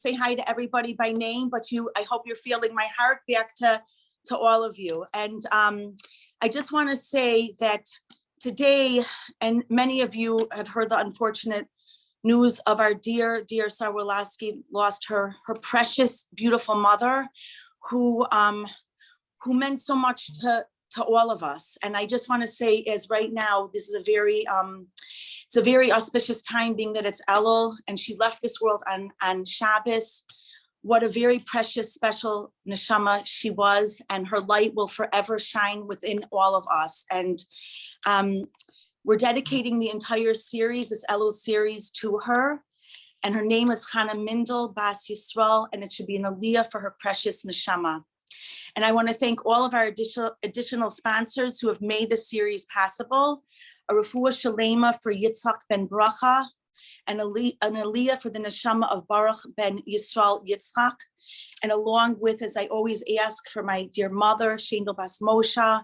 say hi to everybody by name, but I hope you're feeling my heart back to all of you. And I just want to say that today, and many of you have heard the unfortunate news of our dear Sarah Wolaski lost her precious, beautiful mother, who meant so much to all of us. And I just want to say, as right now, this is a very it's a very auspicious time, being that it's Elul, and she left this world on Shabbos. What a very precious, special neshama she was, and her light will forever shine within all of us. And we're dedicating the entire series, this Elul series, to her. And her name is Chana Mindel Bas Yisrael, and it should be an aliyah for her precious neshama. And I want to thank all of our additional sponsors who have made this series possible. A refuah shalema for Yitzhak ben Bracha, and an aliyah for the neshama of Baruch ben Yisrael Yitzchak. And along with, as I always ask, for my dear mother, Shendel Bas Moshe,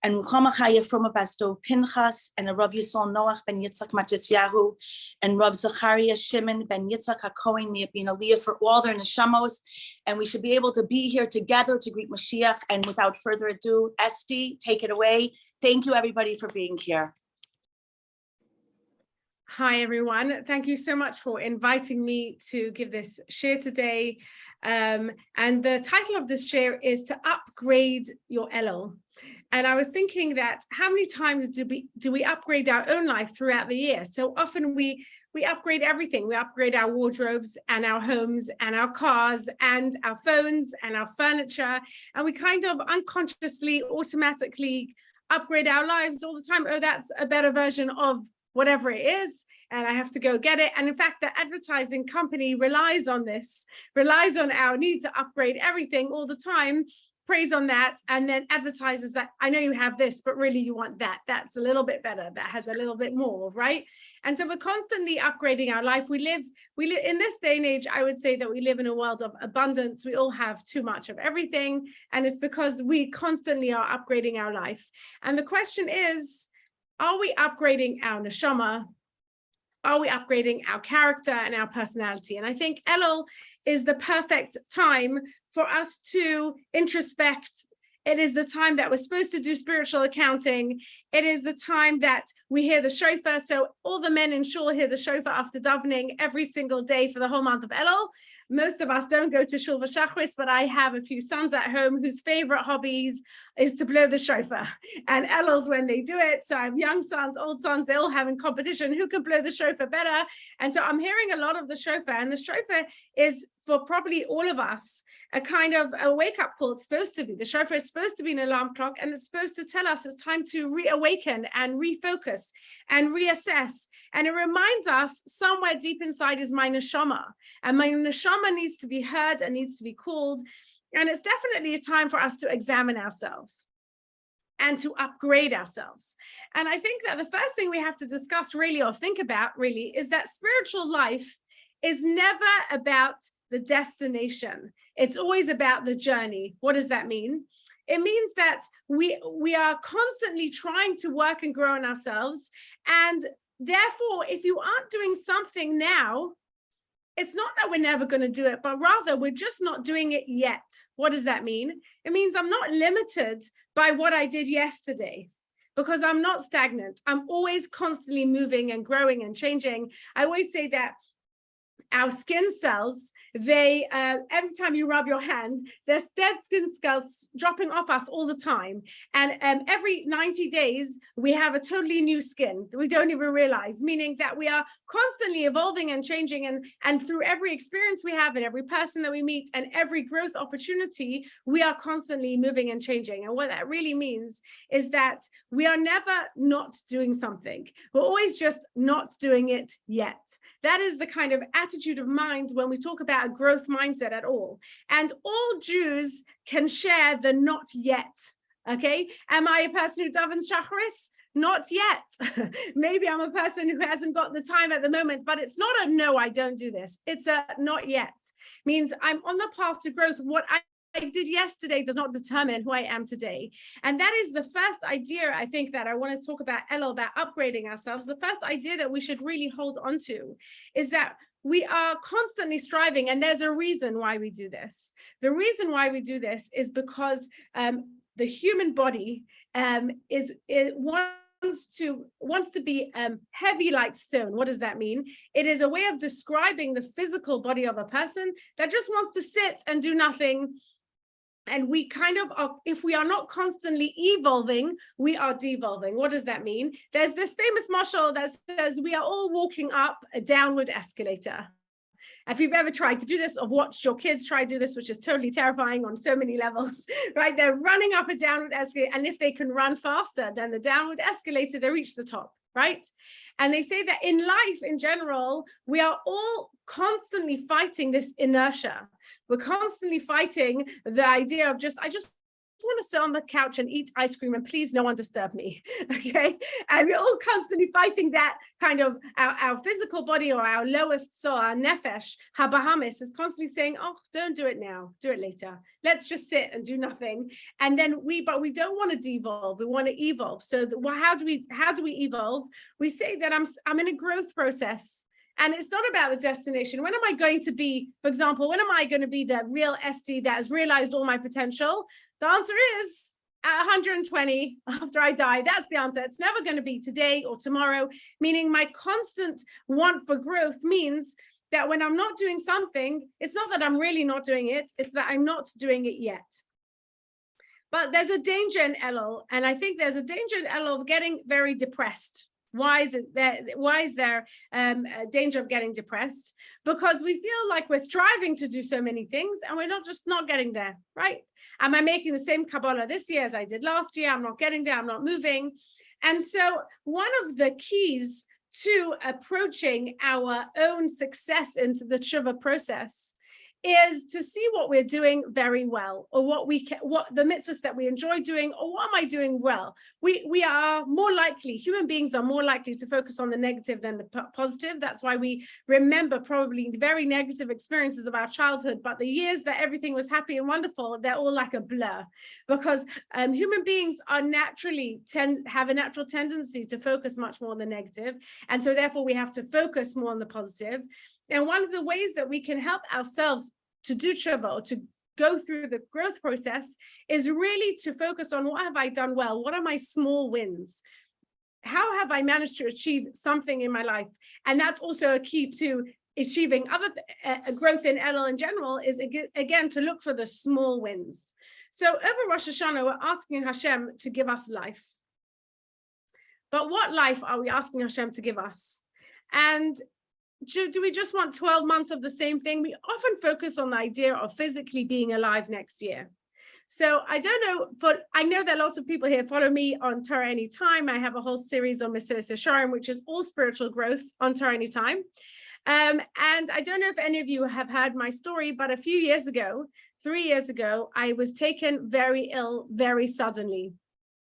and Ruchama Chaya Froma Bas Dov Pinchas, and a Rav Yisrael Noach ben Yitzchak Matisyahu, and Rav Zachariah Shimon ben Yitzchak HaKohen. May it be an aliyah for all their neshamos, and we should be able to be here together to greet Mashiach. And without further ado, Esti, take it away. Thank you, everybody, for being here. Hi, everyone. Thank you so much for inviting me to give this share today. And the title of this share is to upgrade your Elul. And I was thinking that how many times do we upgrade our own life throughout the year? So often we upgrade everything. We upgrade our wardrobes and our homes and our cars and our phones and our furniture. And we kind of unconsciously, automatically upgrade our lives all the time. Oh, that's a better version of whatever it is, and I have to go get it. And in fact, the advertising company relies on our need to upgrade everything all the time, preys on that, and then advertises that, I know you have this, but really you want that. That's a little bit better. That has a little bit more, right? And so we're constantly upgrading our life. We live in this day and age, I would say that we live in a world of abundance. We all have too much of everything. And it's because we constantly are upgrading our life. And the question is, are we upgrading our neshama? Are we upgrading our character and our personality? And I think Elul is the perfect time for us to introspect. It is the time that we're supposed to do spiritual accounting. It is the time that we hear the shofar. So all the men in shul hear the shofar after davening every single day for the whole month of Elul. Most of us don't go to shul v'shachris, but I have a few sons at home whose favorite hobbies is to blow the shofar. And Elul's when they do it. So I have young sons, old sons, they all have in competition who can blow the shofar better. And so I'm hearing a lot of the shofar, and the shofar is, for probably all of us, a kind of a wake-up call. It's supposed to be. The shofar is supposed to be an alarm clock, and it's supposed to tell us it's time to reawaken and refocus and reassess. And it reminds us somewhere deep inside is my neshama. And my neshama needs to be heard and needs to be called. And it's definitely a time for us to examine ourselves and to upgrade ourselves. And I think that the first thing we have to discuss really, or think about really, is that spiritual life is never about the destination. It's always about the journey. What does that mean? It means that we are constantly trying to work and grow in ourselves. And therefore, if you aren't doing something now, it's not that we're never going to do it, but rather we're just not doing it yet. What does that mean? It means I'm not limited by what I did yesterday, because I'm not stagnant. I'm always constantly moving and growing and changing. I always say that our skin cells, they every time you rub your hand, there's dead skin cells dropping off us all the time. And every 90 days, we have a totally new skin that we don't even realize, meaning that we are constantly evolving and changing. And through every experience we have and every person that we meet and every growth opportunity, we are constantly moving and changing. And what that really means is that we are never not doing something. We're always just not doing it yet. That is the kind of attitude of mind when we talk about a growth mindset at all. And all Jews can share the not yet. Okay, am I a person who davens shacharis? Not yet. Maybe I'm a person who hasn't got the time at the moment, but it's not a no, I don't do this. It's a not yet. Means I'm on the path to growth. What I did yesterday does not determine who I am today. And that is the first idea, I think, that I want to talk about Elul, about upgrading ourselves. The first idea that we should really hold on to is that we are constantly striving, and there's a reason why we do this. The reason why we do this is because the human body wants to be heavy like stone. What does that mean? It is a way of describing the physical body of a person that just wants to sit and do nothing. And we kind of are, if we are not constantly evolving, we are devolving. What does that mean? There's this famous mashal that says we are all walking up a downward escalator. If you've ever tried to do this, or watched your kids try to do this, which is totally terrifying on so many levels, right? They're running up a downward escalator, and if they can run faster than the downward escalator, they reach the top, right? And they say that in life in general, we are all constantly fighting this inertia. We're constantly fighting the idea of I just want to sit on the couch and eat ice cream, and please no one disturb me. Okay, and we're all constantly fighting that kind of our physical body, or our lowest soul, our nefesh habahamis, is constantly saying, oh, don't do it now, do it later, let's just sit and do nothing. And then we don't want to devolve, we want to evolve. So how do we evolve? We say that I'm in a growth process. And it's not about the destination. When am I going to be, for example, when am I going to be the real Esti that has realized all my potential? The answer is at 120 after I die. That's the answer. It's never going to be today or tomorrow, meaning my constant want for growth means that when I'm not doing something, it's not that I'm really not doing it, it's that I'm not doing it yet. But there's a danger in Elul, and I think there's a danger in Elul of getting very depressed. Why is there a danger of getting depressed? Because we feel like we're striving to do so many things and we're not getting there, right? Am I making the same Kabbalah this year as I did last year? I'm not getting there, I'm not moving. And so one of the keys to approaching our own success into the tshuva process is to see what we're doing very well, or what the mitzvahs that we enjoy doing, or what am I doing well. We are more likely, human beings are more likely to focus on the negative than the positive. That's why we remember probably very negative experiences of our childhood, but the years that everything was happy and wonderful, they're all like a blur, because human beings are have a natural tendency to focus much more on the negative, and so therefore we have to focus more on the positive. And one of the ways that we can help ourselves to do tshuva, or to go through the growth process, is really to focus on what have I done well? What are my small wins? How have I managed to achieve something in my life? And that's also a key to achieving other growth in Elul in general, is again to look for the small wins. So over Rosh Hashanah, we're asking Hashem to give us life. But what life are we asking Hashem to give us? And do we just want 12 months of the same thing? We often focus on the idea of physically being alive next year. So I don't know, but I know that lots of people here follow me on Torah Anytime. I have a whole series on Mesilas Yesharim, which is all spiritual growth on Torah Anytime. And I don't know if any of you have heard my story, but a few years ago, 3 years ago, I was taken very ill, very suddenly.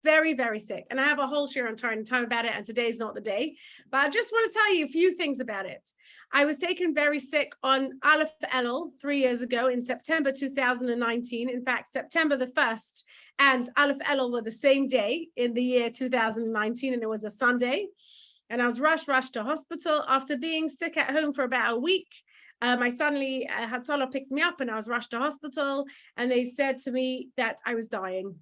Very, very sick. And I have a whole share on Torah Anytime about it, and today's not the day. But I just want to tell you a few things about it. I was taken very sick on Aleph Elul 3 years ago in September 2019. In fact, September the 1st and Aleph Elul were the same day in the year 2019, and it was a Sunday. And I was rushed to hospital after being sick at home for about a week. I suddenly had Salah picked me up, and I was rushed to hospital, and they said to me that I was dying.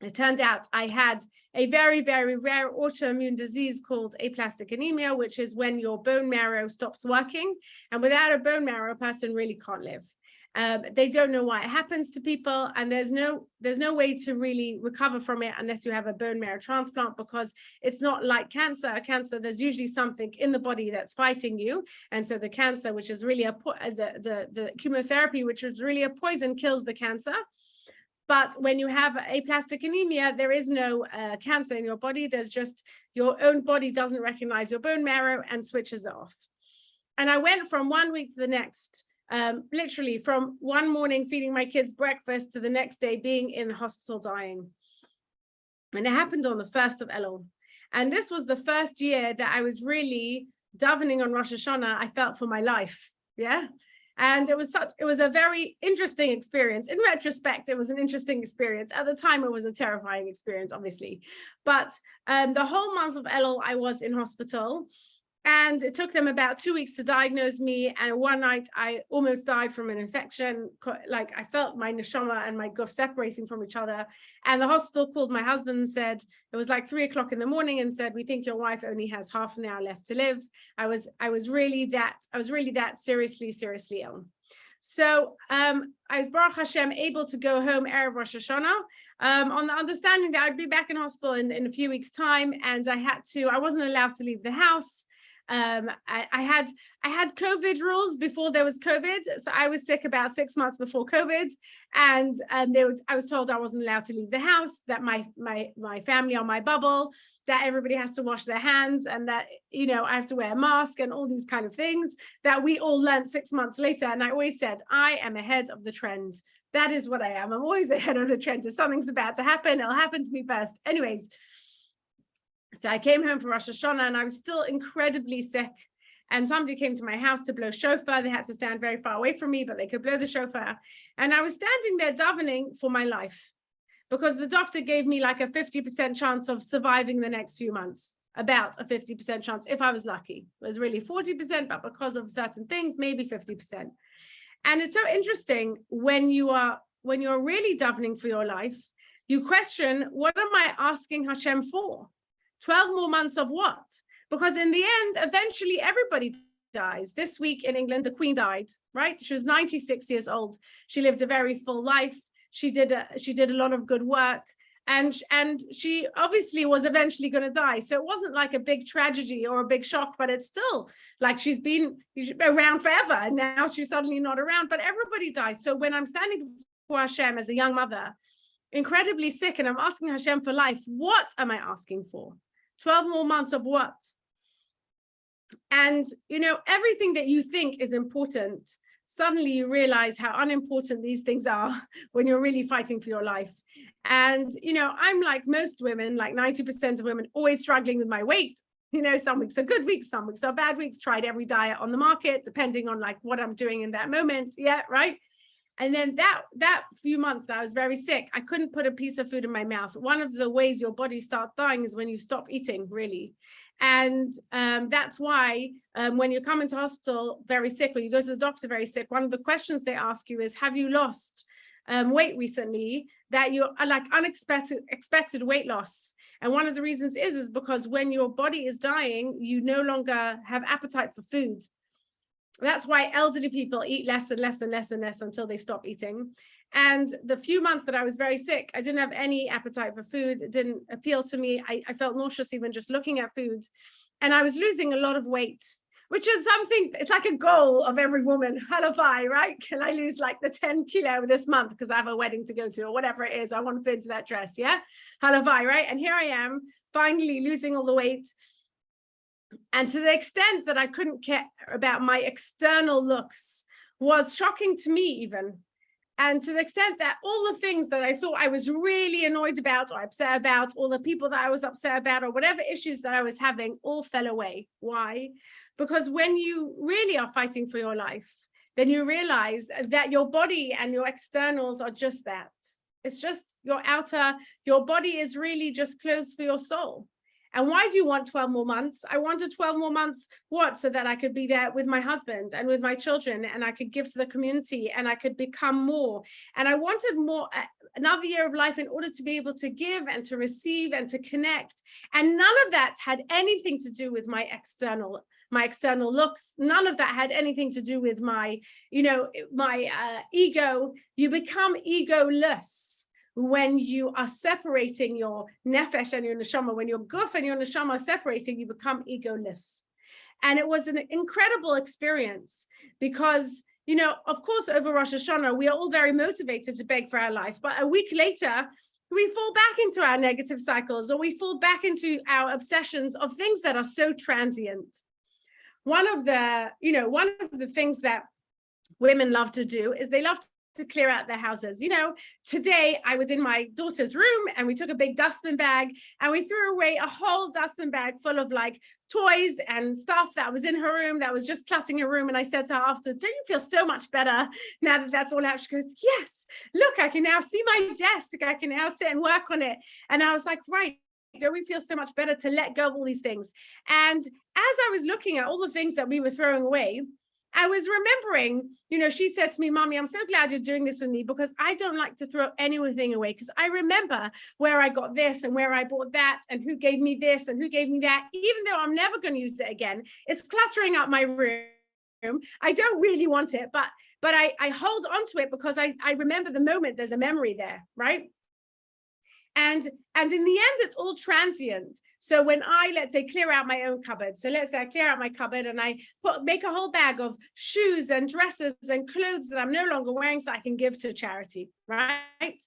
It turned out I had a very, very rare autoimmune disease called aplastic anemia, which is when your bone marrow stops working. And without a bone marrow, a person really can't live. They don't know why it happens to people, and there's no way to really recover from it unless you have a bone marrow transplant, because it's not like cancer. Cancer, there's usually something in the body that's fighting you, and so the cancer, which is really the chemotherapy, which is really a poison, kills the cancer. But when you have aplastic anemia, there is no cancer in your body. There's just your own body doesn't recognize your bone marrow and switches it off. And I went from 1 week to the next, literally from one morning feeding my kids breakfast to the next day being in hospital dying. And it happened on the 1st of Elul. And this was the first year that I was really davening on Rosh Hashanah, I felt, for my life. Yeah. And it was a very interesting experience. In retrospect, it was an interesting experience. At the time, it was a terrifying experience, obviously. But the whole month of Elul, I was in hospital. And it took them about 2 weeks to diagnose me. And one night I almost died from an infection. Like I felt my neshama and my guf separating from each other. And the hospital called my husband and said, it was like 3 o'clock in the morning, and said, we think your wife only has half an hour left to live. I was really that seriously ill. So I was, Baruch Hashem, able to go home Erev Rosh Hashanah, on the understanding that I'd be back in hospital in a few weeks' time. And I wasn't allowed to leave the house. I had COVID rules before there was COVID. So I was sick about 6 months before COVID. And I was told I wasn't allowed to leave the house, that my family are my bubble, that everybody has to wash their hands, and that, I have to wear a mask and all these kind of things that we all learned 6 months later. And I always said, I am ahead of the trend. That is what I am. I'm always ahead of the trend. If something's about to happen, it'll happen to me first. Anyways, so I came home for Rosh Hashanah and I was still incredibly sick. And somebody came to my house to blow shofar. They had to stand very far away from me, but they could blow the shofar. And I was standing there davening for my life, because the doctor gave me like a 50% chance of surviving the next few months, about a 50% chance if I was lucky. It was really 40%, but because of certain things, maybe 50%. And it's so interesting when you're really davening for your life, you question, what am I asking Hashem for? 12 more months of what? Because in the end, eventually everybody dies. This week in England, the Queen died, right? She was 96 years old. She lived a very full life. She did a lot of good work. And she obviously was eventually going to die. So it wasn't like a big tragedy or a big shock, but it's still like she's been around forever. And now she's suddenly not around, but everybody dies. So when I'm standing before Hashem as a young mother, incredibly sick, and I'm asking Hashem for life, what am I asking for? 12 more months of what? And, everything that you think is important, suddenly you realize how unimportant these things are when you're really fighting for your life. And, I'm like most women, like 90% of women, always struggling with my weight. Some weeks are good weeks, some weeks are bad weeks, tried every diet on the market, depending on like what I'm doing in that moment. Yeah, right. And then that few months that I was very sick, I couldn't put a piece of food in my mouth. One of the ways your body starts dying is when you stop eating, really. And that's why when you come into hospital very sick, or you go to the doctor very sick, one of the questions they ask you is, have you lost weight recently? That you are like expected weight loss. And one of the reasons is because when your body is dying, you no longer have appetite for food. That's why elderly people eat less and less and less and less until they stop eating. And the few months that I was very sick, I didn't have any appetite for food. It didn't appeal to me. I felt nauseous even just looking at food. And I was losing a lot of weight, which is something, it's like a goal of every woman. Halavai, right? Can I lose like the 10 kilo this month because I have a wedding to go to, or whatever it is, I want to fit into that dress, yeah? Halavai, right? And here I am, finally losing all the weight. And to the extent that I couldn't care about my external looks was shocking to me even. And to the extent that all the things that I thought I was really annoyed about or upset about, all the people that I was upset about, or whatever issues that I was having, all fell away. Why? Because when you really are fighting for your life, then you realize that your body and your externals are just that. It's just your body is really just clothes for your soul. And why do you want 12 more months? I wanted 12 more months, what? So that I could be there with my husband and with my children, and I could give to the community, and I could become more. And I wanted more, another year of life in order to be able to give and to receive and to connect. And none of that had anything to do with my external looks. None of that had anything to do with my ego. You become egoless when you are separating your nefesh and your neshama. When your guf and your neshama are separating, you become egoless. And it was an incredible experience because, of course, over Rosh Hashanah, we are all very motivated to beg for our life. But a week later, we fall back into our negative cycles, or we fall back into our obsessions of things that are so transient. One of the things that women love to do is they love to clear out their houses. Today I was in my daughter's room and we took a big dustbin bag and we threw away a whole dustbin bag full of like toys and stuff that was in her room that was just cluttering her room. And I said to her afterwards, don't you feel so much better now that that's all out? She goes, yes, look, I can now see my desk. I can now sit and work on it. And I was like, right, Don't we feel so much better to let go of all these things? And as I was looking at all the things that we were throwing away, I was remembering, she said to me, Mommy, I'm so glad you're doing this with me, because I don't like to throw anything away, because I remember where I got this and where I bought that and who gave me this and who gave me that. Even though I'm never going to use it again, it's cluttering up my room. I don't really want it, but I hold on to it because I remember the moment. There's a memory there, right? And in the end, it's all transient. So when I, let's say, clear out my own cupboard. So let's say I clear out my cupboard and I make a whole bag of shoes and dresses and clothes that I'm no longer wearing so I can give to charity, right?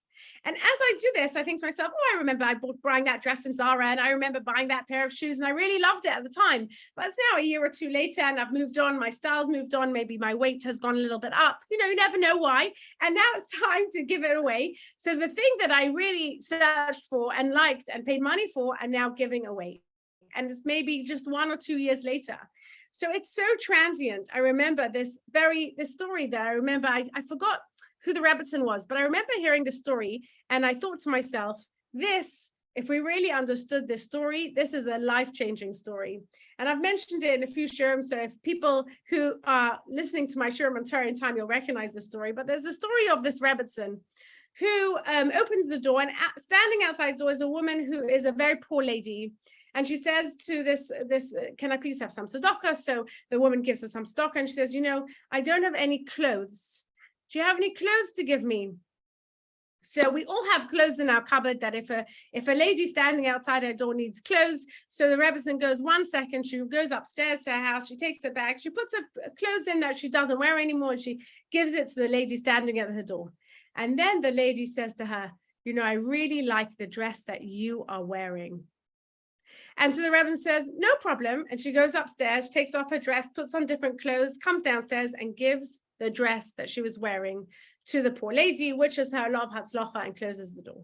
And as I do this, I think to myself, I remember buying that dress in Zara, and I remember buying that pair of shoes, and I really loved it at the time. But it's now a year or two later, and I've moved on, my style's moved on, maybe my weight has gone a little bit up, you never know why. And now it's time to give it away. So the thing that I really searched for and liked and paid money for, I'm now giving away. And it's maybe just 1 or 2 years later. So it's so transient. I remember this story there. I remember, I forgot who the Rebbetzin was, but I remember hearing the story, and I thought to myself, if we really understood this story, this is a life-changing story. And I've mentioned it in a few shurim, so if people who are listening to my shurim on Torah in time, you'll recognize the story. But there's a story of this Rebbetzin who opens the door, and standing outside the door is a woman who is a very poor lady. And she says to this, can I please have some tzedakah? So the woman gives her some tzedakah, and she says, I don't have any clothes. Do you have any clothes to give me? So we all have clothes in our cupboard that if a lady standing outside her door needs clothes, so the Rebbetzin goes 1 second, she goes upstairs to her house, she takes her bag, she puts her clothes in that she doesn't wear anymore, and she gives it to the lady standing at her door. And then the lady says to her, I really like the dress that you are wearing. And so the Rebbetzin says, no problem. And she goes upstairs, takes off her dress, puts on different clothes, comes downstairs and gives the dress that she was wearing to the poor lady, wishes her a lot of hatzlacha, and closes the door.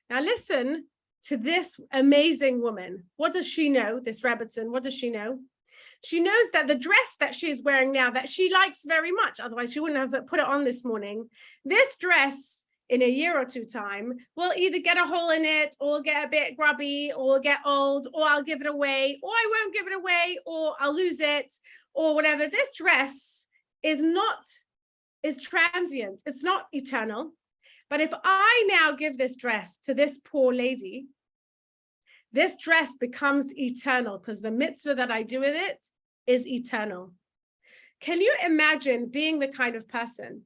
Now listen to this amazing woman. What does she know, this Rebbetzin? What does she know? She knows that the dress that she is wearing now, that she likes very much, otherwise she wouldn't have put it on this morning. This dress, in a year or two time, will either get a hole in it, or get a bit grubby, or get old, or I'll give it away, or I won't give it away, or I'll lose it, or whatever. This dress is transient. It's not eternal. But if I now give this dress to this poor lady, this dress becomes eternal, because the mitzvah that I do with it is eternal. Can you imagine being the kind of person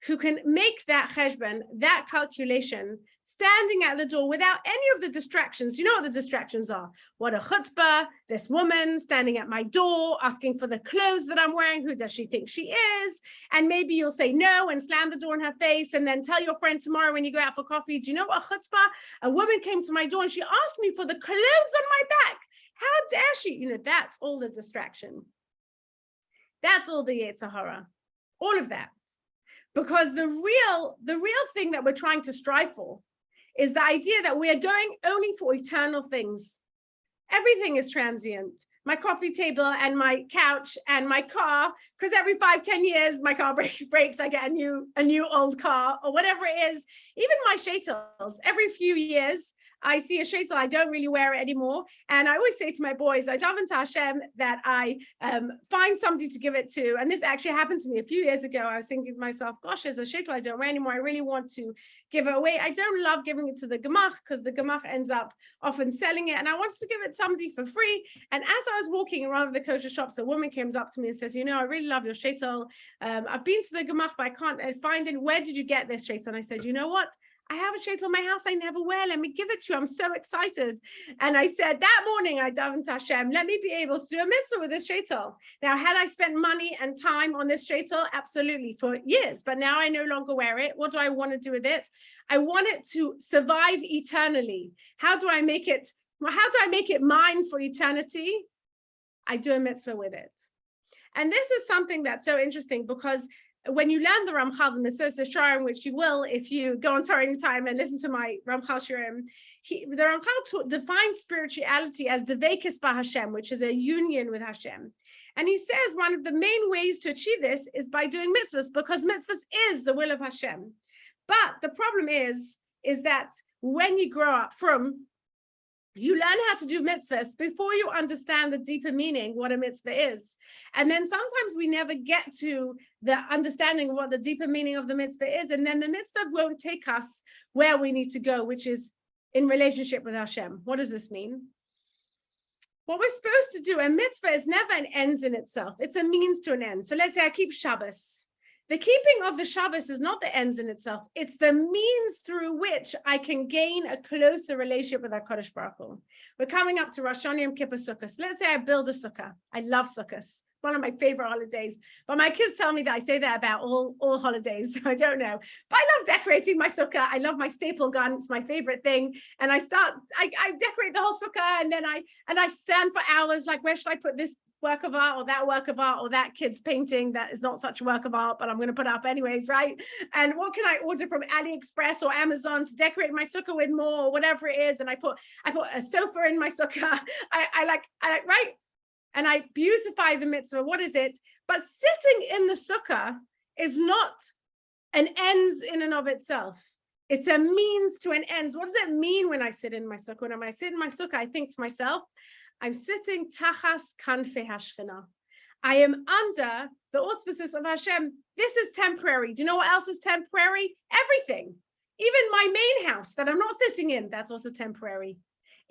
who can make that cheshbon, that calculation, standing at the door without any of the distractions? You know what the distractions are? What a chutzpah, this woman standing at my door, asking for the clothes that I'm wearing. Who does she think she is? And maybe you'll say no and slam the door in her face, and then tell your friend tomorrow when you go out for coffee, do you know what a chutzpah? A woman came to my door and she asked me for the clothes on my back. How dare she? That's all the distraction. That's all the Yetzer Hara. All of that. Because the real thing that we're trying to strive for is the idea that we are going only for eternal things. Everything is transient. My coffee table and my couch and my car, because every 5-10 years my car breaks, I get a new old car, or whatever it is. Even my shaitels, every few years I see a shaitel, I don't really wear it anymore. And I always say to my boys, I daven to Hashem that I find somebody to give it to. And this actually happened to me a few years ago. I was thinking to myself, gosh, there's a shaitel I don't wear anymore. I really want to give it away. I don't love giving it to the gemach, because the gemach ends up often selling it. And I wanted to give it to somebody for free. And as I was walking around the kosher shops, a woman comes up to me and says, I really love your shaitel. I've been to the gemach, but I can't find it. Where did you get this shaitel? And I said, you know what? I have a shaitel in my house I never wear. Let me give it to you. I'm so excited. And I said, that morning I davened to Hashem, let me be able to do a mitzvah with this shaitel. Now, had I spent money and time on this shaitel? Absolutely, for years. But now I no longer wear it. What do I want to do with it? I want it to survive eternally. How do I make it mine for eternity? I do a mitzvah with it. And this is something that's so interesting, because when you learn the Ramchal, the Mesos Yesharim, which you will if you go on Torah Anytime and listen to my Ramchal Shurim, the Ramchal defines spirituality as Devekis Hashem, which is a union with Hashem. And he says one of the main ways to achieve this is by doing mitzvahs, because mitzvahs is the will of Hashem. But the problem is that when you grow up from You learn how to do mitzvahs before you understand the deeper meaning, what a mitzvah is. And then sometimes we never get to the understanding of what the deeper meaning of the mitzvah is. And then the mitzvah won't take us where we need to go, which is in relationship with Hashem. What does this mean? What we're supposed to do, a mitzvah is never an end in itself. It's a means to an end. So let's say I keep Shabbos. The keeping of the Shabbos is not the ends in itself. It's the means through which I can gain a closer relationship with HaKadosh Baruch Hu. We're coming up to Rosh Hashanah Yom Kippur Sukkot. Let's say I build a sukkah. I love sukkahs. One of my favorite holidays. But my kids tell me that I say that about all holidays. So I don't know. But I love decorating my sukkah. I love my staple gun. It's my favorite thing. And I decorate the whole sukkah, and then I stand for hours like, where should I put this work of art or that work of art or that kid's painting that is not such a work of art, but I'm going to put up anyways, right? And what can I order from AliExpress or Amazon to decorate my sukkah with more, or whatever it is? And I put a sofa in my sukkah. I like, right? And I beautify the mitzvah. What is it? But sitting in the sukkah is not an end in and of itself. It's a means to an end. What does it mean when I sit in my sukkah? When I sit in my sukkah, I think to myself, I'm sitting tachas kanfei hashchina. I am under the auspices of Hashem. This is temporary. Do you know what else is temporary? Everything. Even my main house that I'm not sitting in, that's also temporary.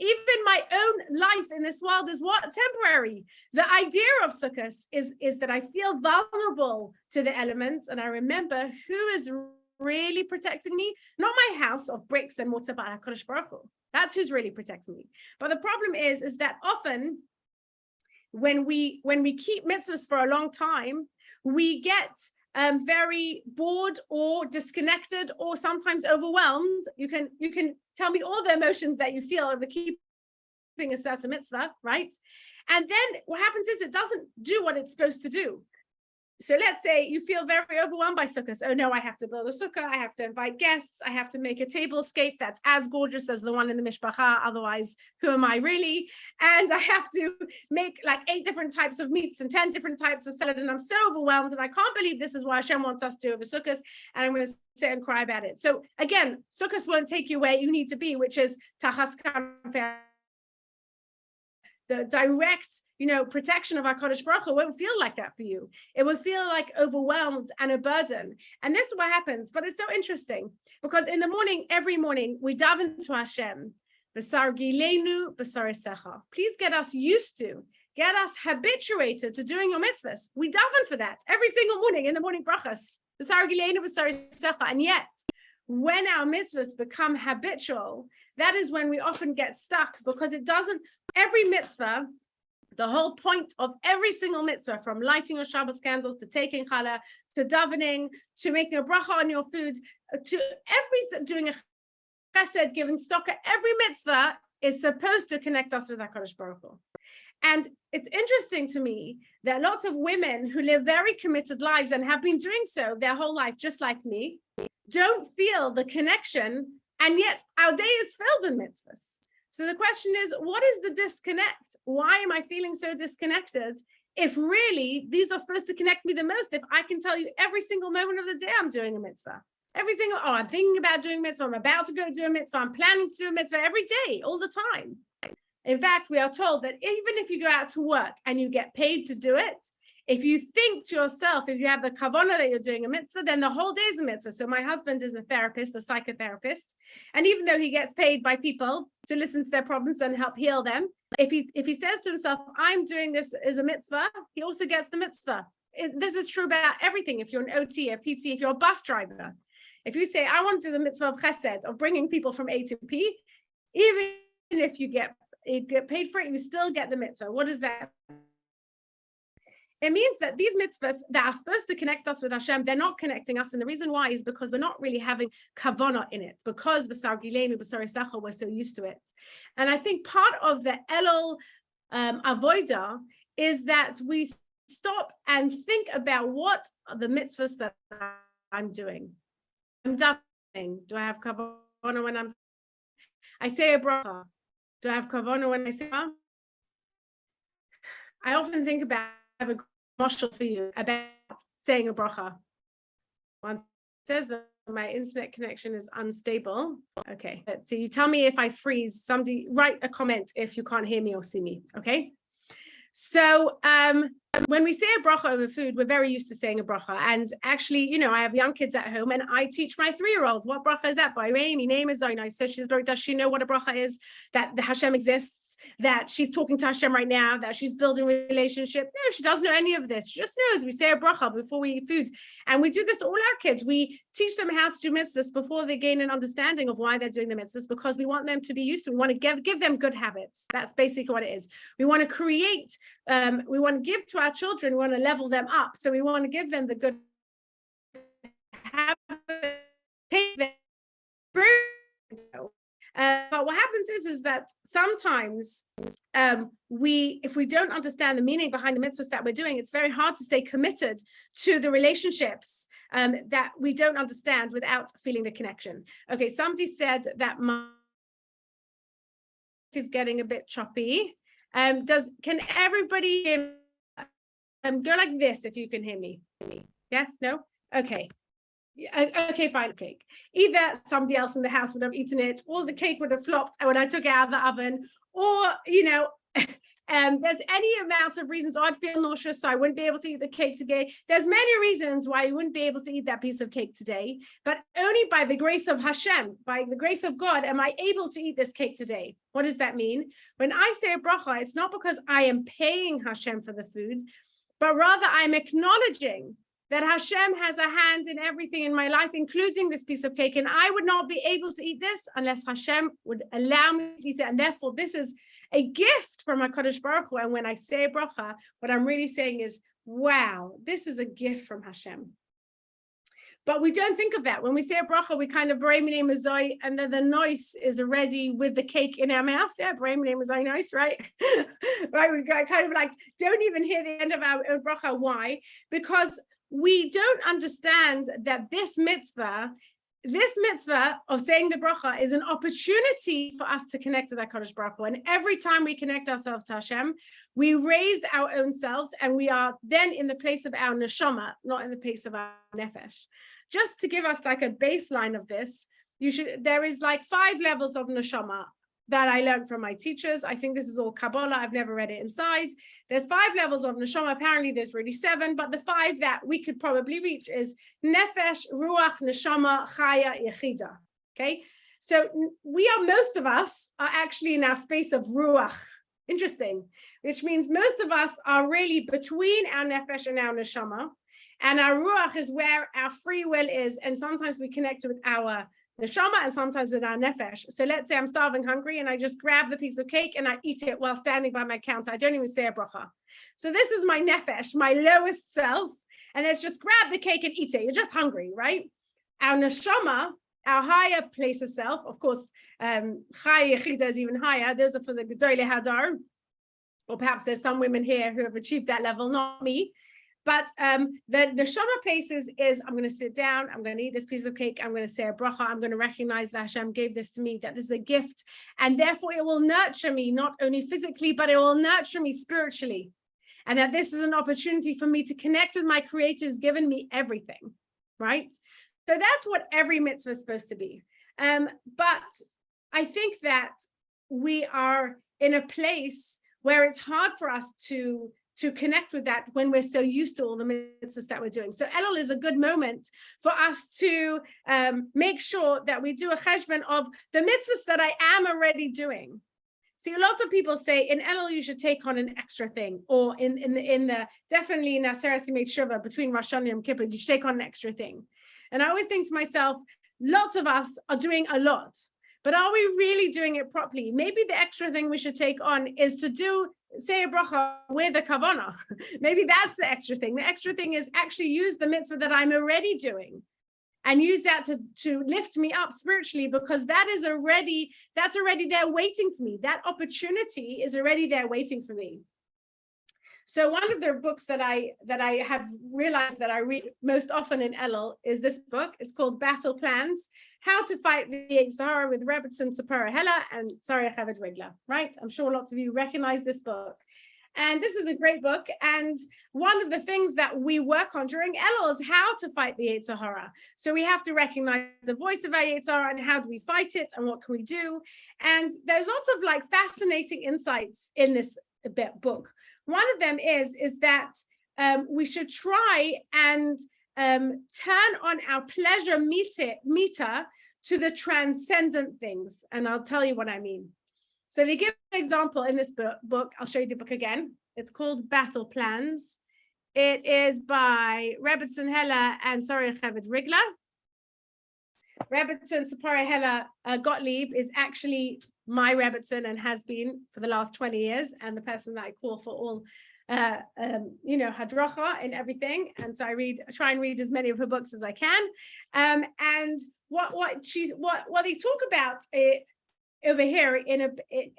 Even my own life in this world is what? Temporary. The idea of Sukkot is that I feel vulnerable to the elements, and I remember who is really protecting me. Not my house of bricks and mortar, but HaKadosh Baruch Hu. That's who's really protecting me. But the problem is that often when we keep mitzvahs for a long time, we get very bored or disconnected or sometimes overwhelmed. You can tell me all the emotions that you feel over keeping a certain mitzvah, right? And then what happens is it doesn't do what it's supposed to do. So let's say you feel very overwhelmed by sukkahs. Oh no, I have to build a sukkah. I have to invite guests. I have to make a tablescape that's as gorgeous as the one in the mishpacha. Otherwise, who am I really? And I have to make like 8 different types of meats and 10 different types of salad. And I'm so overwhelmed. And I can't believe this is what Hashem wants us to do over sukkahs. And I'm going to sit and cry about it. So again, sukkahs won't take you where you need to be, which is tachas kanfei. The direct, protection of HaKadosh Baruch Hu won't feel like that for you. It will feel like overwhelmed and a burden. And this is what happens. But it's so interesting because in the morning, every morning, we daven to Hashem. B'sar gilenu, b'sar esecha. Please get us used to, get us habituated to doing your mitzvahs. We daven for that every single morning in the morning brachas. B'sar gilenu, b'sar esecha. And yet, when our mitzvahs become habitual, that is when we often get stuck because every mitzvah, the whole point of every single mitzvah, from lighting your Shabbat candles to taking challah, to davening, to making a bracha on your food, to doing a chesed, giving tzedakah, every mitzvah is supposed to connect us with HaKadosh Baruch Hu. And it's interesting to me that lots of women who live very committed lives and have been doing so their whole life, just like me, don't feel the connection, and yet our day is filled with mitzvahs. So the question is, what is the disconnect? Why am I feeling so disconnected if really these are supposed to connect me the most? If I can tell you every single moment of the day I'm doing a mitzvah. I'm thinking about doing a mitzvah, I'm about to go do a mitzvah, I'm planning to do a mitzvah every day, all the time. In fact, we are told that even if you go out to work and you get paid to do it, if you think to yourself, if you have the kavanah that you're doing a mitzvah, then the whole day is a mitzvah. So my husband is a therapist, a psychotherapist. And even though he gets paid by people to listen to their problems and help heal them, if he says to himself, I'm doing this as a mitzvah, he also gets the mitzvah. This is true about everything. If you're an OT, a PT, if you're a bus driver, if you say, I want to do the mitzvah of chesed, of bringing people from A to P, even if you get paid for it, you still get the mitzvah. What does that mean? It means that these mitzvahs that are supposed to connect us with Hashem, they're not connecting us. And the reason why is because we're not really having kavanah in it, because b'sar gilenu, b'sar esecha, we're so used to it. And I think part of the Elul avodah is that we stop and think about what are the mitzvahs that I'm doing. I'm davening. Do I have kavanah when I say a bracha? Do I have kavanah when I say a? I often think about, I have a mashal for you about saying a bracha. One says that my internet connection is unstable. Okay, let's see. You tell me if I freeze. Somebody write a comment if you can't hear me or see me. Okay. So when we say a bracha over food, we're very used to saying a bracha. And actually, you know, I have young kids at home and I teach my 3-year-old, what bracha is that? By Amy, name is Zonai. So she's like, does she know what a bracha is? That the Hashem exists, that she's talking to Hashem right now, that she's building a relationship? No, she doesn't know any of this. She just knows we say a bracha before we eat food. And we do this to all our kids. We teach them how to do mitzvahs before they gain an understanding of why they're doing the mitzvahs, because we want them to be used to. We want to give them good habits. That's basically what it is. We want to create, we want to give to our children, we want to level them up. So we want to give them the good habits, take them through. But what happens is that sometimes if we don't understand the meaning behind the mitzvahs that we're doing, it's very hard to stay committed to the relationships that we don't understand without feeling the connection. Okay, somebody said that my is getting a bit choppy. Can everybody go like this if you can hear me? Yes? No? Okay. Okay, fine, cake. Either somebody else in the house would have eaten it, or the cake would have flopped when I took it out of the oven, or, you know, there's any amount of reasons I'd feel nauseous, so I wouldn't be able to eat the cake today. There's many reasons why you wouldn't be able to eat that piece of cake today, but only by the grace of Hashem, by the grace of God, am I able to eat this cake today. What does that mean? When I say a bracha, it's not because I am paying Hashem for the food, but rather I'm acknowledging that Hashem has a hand in everything in my life, including this piece of cake. And I would not be able to eat this unless Hashem would allow me to eat it. And therefore, this is a gift from HaKadosh Baruch Hu. And when I say a bracha, what I'm really saying is, wow, this is a gift from Hashem. But we don't think of that. When we say a bracha, we kind of bray minei mazoi, and then the noise is already with the cake in our mouth. Yeah, bray minei mazoi nice, right? Right, we kind of like, don't even hear the end of our bracha. Why? Because we don't understand that this mitzvah of saying the bracha is an opportunity for us to connect with HaKadosh Baruch Hu. And every time we connect ourselves to Hashem, we raise our own selves, and we are then in the place of our neshama, not in the place of our nefesh. Just to give us like a baseline of this, there is like 5 levels of neshama that I learned from my teachers. I think this is all Kabbalah. I've never read it inside. There's 5 levels of neshama. Apparently there's really 7, but the 5 that we could probably reach is nefesh, ruach, neshama, chaya, yechida. Okay. So most of us are actually in our space of ruach. Interesting. Which means most of us are really between our nefesh and our neshama. And our ruach is where our free will is. And sometimes we connect with our neshama and sometimes with our nefesh. So let's say I'm starving, hungry, and I just grab the piece of cake and I eat it while standing by my counter. I don't even say a bracha. So this is my nefesh, my lowest self. And let's just grab the cake and eat it. You're just hungry, right? Our neshama, our higher place of self, of course, chaya yechida is even higher. Those are for the gedolei hadar. Or perhaps there's some women here who have achieved that level, not me. But the neshama place is I'm going to sit down, I'm going to eat this piece of cake, I'm going to say a bracha, I'm going to recognize that Hashem gave this to me, that this is a gift, and therefore it will nurture me, not only physically, but it will nurture me spiritually. And that this is an opportunity for me to connect with my Creator who's given me everything, right? So that's what every mitzvah is supposed to be. But I think that we are in a place where it's hard for us to connect with that when we're so used to all the mitzvahs that we're doing. So Elul is a good moment for us to make sure that we do a cheshbon of the mitzvahs that I am already doing. See, lots of people say in Elul you should take on an extra thing, or definitely in Aseret Yemei Shuvah between Rosh Hashanah and Yom Kippur, you should take on an extra thing. And I always think to myself, lots of us are doing a lot, but are we really doing it properly? Maybe the extra thing we should take on is to say a bracha with a kavanah. Maybe that's the extra thing. The extra thing is actually use the mitzvah that I'm already doing and use that to lift me up spiritually, because that's already there waiting for me. That opportunity is already there waiting for me. So one of the books that I have realized that I read most often in Elul is this book. It's called Battle Plans: How to Fight the Yetzer Hara with Rebbetzin, Sapara Hella, and Sarah Chaved Wigler. Right? I'm sure lots of you recognize this book. And this is a great book. And one of the things that we work on during Elul is how to fight the Yetzer Hara. So we have to recognize the voice of our Yetzer Hara and how do we fight it and what can we do. And there's lots of like fascinating insights in this book. One of them is that we should try and turn on our pleasure meter to the transcendent things. And I'll tell you what I mean. So they give an example in this book. I'll show you the book again. It's called Battle Plans. It is by Rebbetzin Heller and Sorry Chaved Rigler. Rebbetzin Sapara Heller Gottlieb is actually my Rebbetzin and has been for the last 20 years, and the person that I call for all hadrocha and everything. And so I try and read as many of her books as I can. And what they talk about over here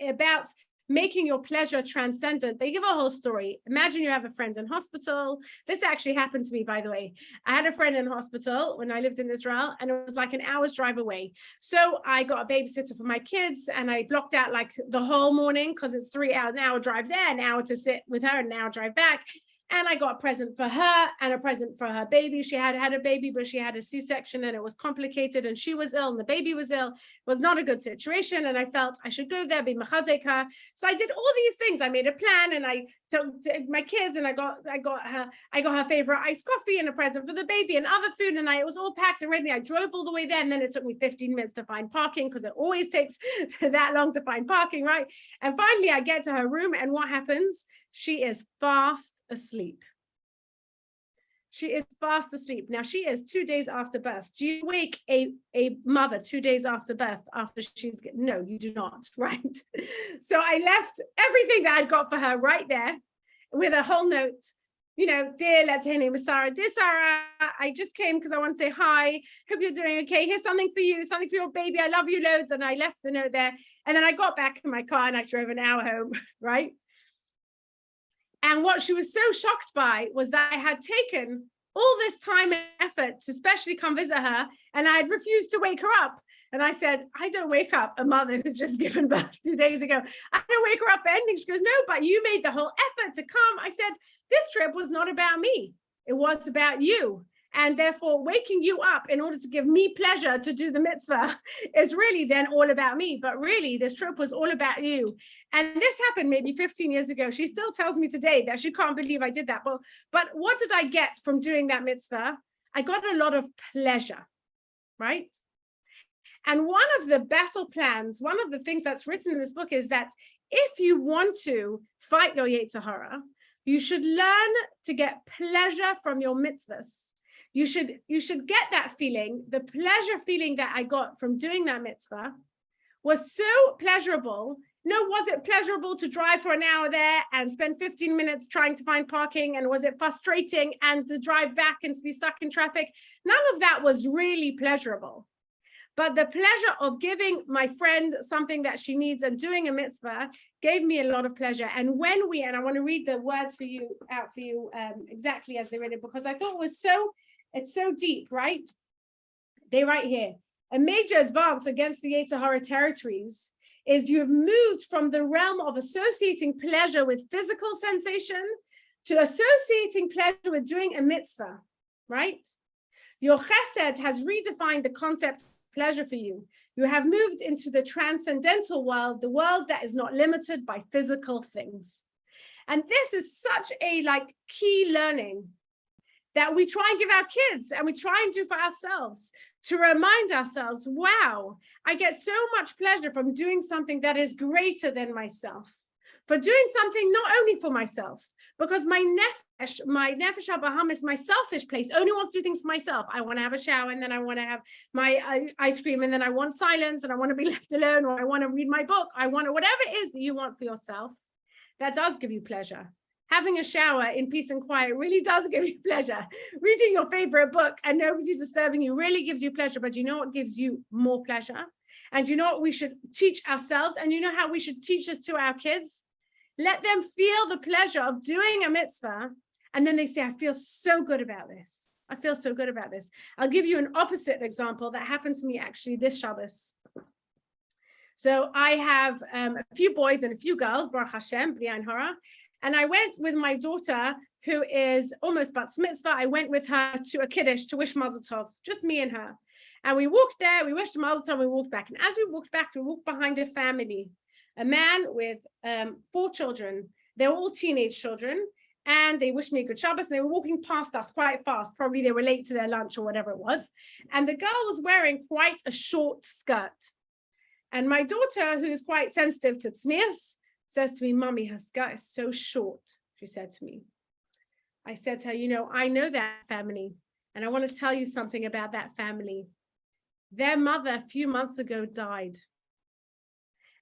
about making your pleasure transcendent. They give a whole story. Imagine you have a friend in hospital. This actually happened to me, by the way. I had a friend in hospital when I lived in Israel, and it was like an hour's drive away. So I got a babysitter for my kids, and I blocked out like the whole morning because it's 3 hours, an hour drive there, an hour to sit with her, an hour drive back. And I got a present for her and a present for her baby. She had a baby, but she had a C-section and it was complicated, and she was ill and the baby was ill. It was not a good situation. And I felt I should go there, be machazek her. So I did all these things. I made a plan, and I took my kids, and I got her favorite iced coffee and a present for the baby and other food. And it was all packed and ready. I drove all the way there, and then it took me 15 minutes to find parking because it always takes that long to find parking, right? And finally I get to her room, and what happens? She is fast asleep. She is fast asleep. Now, she is 2 days after birth. Do you wake a mother 2 days after birth after she's... No, you do not, right? So I left everything that I'd got for her right there with a whole note. Dear, let's hear name is Sarah. Dear Sarah, I just came because I want to say hi. Hope you're doing okay. Here's something for you, something for your baby. I love you loads. And I left the note there. And then I got back in my car and I drove an hour home, right? And what she was so shocked by was that I had taken all this time and effort to especially come visit her, and I had refused to wake her up. And I said, I don't wake up a mother who's just given birth 2 days ago. I don't wake her up for anything. She goes, no, but you made the whole effort to come. I said, this trip was not about me. It was about you. And therefore, waking you up in order to give me pleasure to do the mitzvah is really then all about me. But really, this trip was all about you. And this happened maybe 15 years ago. She still tells me today that she can't believe I did that. But what did I get from doing that mitzvah? I got a lot of pleasure, right? And one of the battle plans, one of the things that's written in this book is that if you want to fight your Yetzer Hara, you should learn to get pleasure from your mitzvahs. You should get that feeling, the pleasure feeling that I got from doing that mitzvah was so pleasurable. Was it pleasurable to drive for an hour there and spend 15 minutes trying to find parking? And was it frustrating and to drive back and to be stuck in traffic? None of that was really pleasurable. But the pleasure of giving my friend something that she needs and doing a mitzvah gave me a lot of pleasure. And I want to read the words out for you exactly as they read it, because I thought it's so deep, right? They write here, a major advance against the Yetzer Hara territories is you have moved from the realm of associating pleasure with physical sensation to associating pleasure with doing a mitzvah, right? Your chesed has redefined the concept of pleasure for you. You have moved into the transcendental world, the world that is not limited by physical things. And this is such a key learning that we try and give our kids and we try and do for ourselves to remind ourselves, wow, I get so much pleasure from doing something that is greater than myself, for doing something not only for myself, because my nefesh habahamis, my selfish place, only wants to do things for myself. I want to have a shower, and then I want to have my ice cream, and then I want silence, and I want to be left alone, or I want to read my book. I want to, whatever it is that you want for yourself, that does give you pleasure. Having a shower in peace and quiet really does give you pleasure. Reading your favorite book and nobody disturbing you really gives you pleasure. But you know what gives you more pleasure? And you know what we should teach ourselves? And you know how we should teach this to our kids? Let them feel the pleasure of doing a mitzvah. And then they say, I feel so good about this. I feel so good about this. I'll give you an opposite example that happened to me actually this Shabbos. So I have a few boys and a few girls, Baruch Hashem, B'li Ayin Hara. And I went with my daughter, who is almost bat mitzvah. I went with her to a kiddush to wish Mazel Tov, just me and her. And we walked there, we wished Mazel Tov, we walked back. And as we walked back, we walked behind a family, a man with 4 children. They were all teenage children. And they wished me a good Shabbos, and they were walking past us quite fast. Probably they were late to their lunch or whatever it was. And the girl was wearing quite a short skirt. And my daughter, who's quite sensitive to tznius, says to me, "Mommy, her skirt is so short," she said to me. I said to her, "You know, I know that family, and I want to tell you something about that family. Their mother a few months ago died.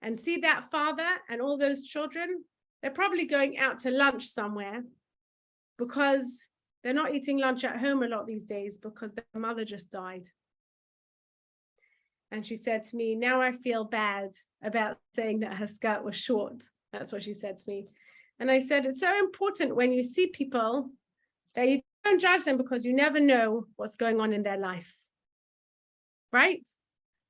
And see that father and all those children, they're probably going out to lunch somewhere because they're not eating lunch at home a lot these days because their mother just died." And she said to me, "Now I feel bad about saying that her skirt was short." That's what she said to me. And I said, it's so important when you see people that you don't judge them because you never know what's going on in their life. Right?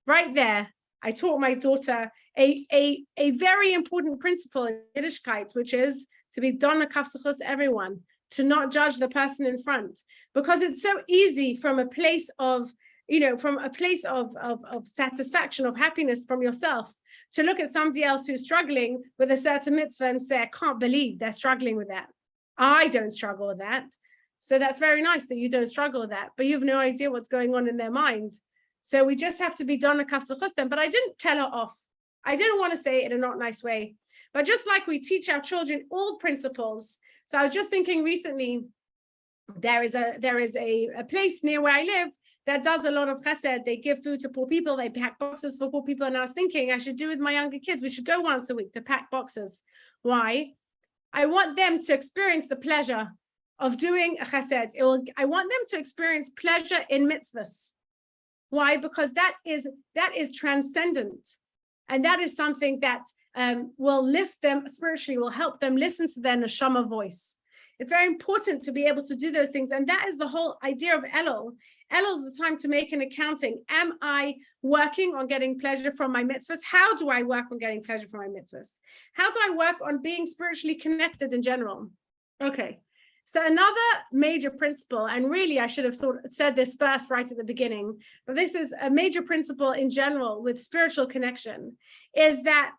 Right there, I taught my daughter a very important principle in Yiddishkeit, which is to be donna kafsuchus everyone, to not judge the person in front, because it's so easy from a place of, from a place of satisfaction, of happiness from yourself, to look at somebody else who's struggling with a certain mitzvah and say, "I can't believe they're struggling with that. I don't struggle with that." So that's very nice that you don't struggle with that, but you have no idea what's going on in their mind. So we just have to be donna kafsuchus them. But I didn't tell her off. I didn't want to say it in a not nice way. But just like we teach our children all principles. So I was just thinking recently, there is a place near where I live that does a lot of chesed. They give food to poor people. They pack boxes for poor people. And I was thinking I should do with my younger kids. We should go once a week to pack boxes. Why? I want them to experience the pleasure of doing a chesed. I want them to experience pleasure in mitzvahs. Why? Because that is transcendent. And that is something that will lift them spiritually, will help them listen to their neshama voice. It's very important to be able to do those things. And that is the whole idea of Elul. Elul is the time to make an accounting. Am I working on getting pleasure from my mitzvahs? How do I work on getting pleasure from my mitzvahs? How do I work on being spiritually connected in general? Okay. So another major principle, and really I should have said this first right at the beginning, but this is a major principle in general with spiritual connection, is that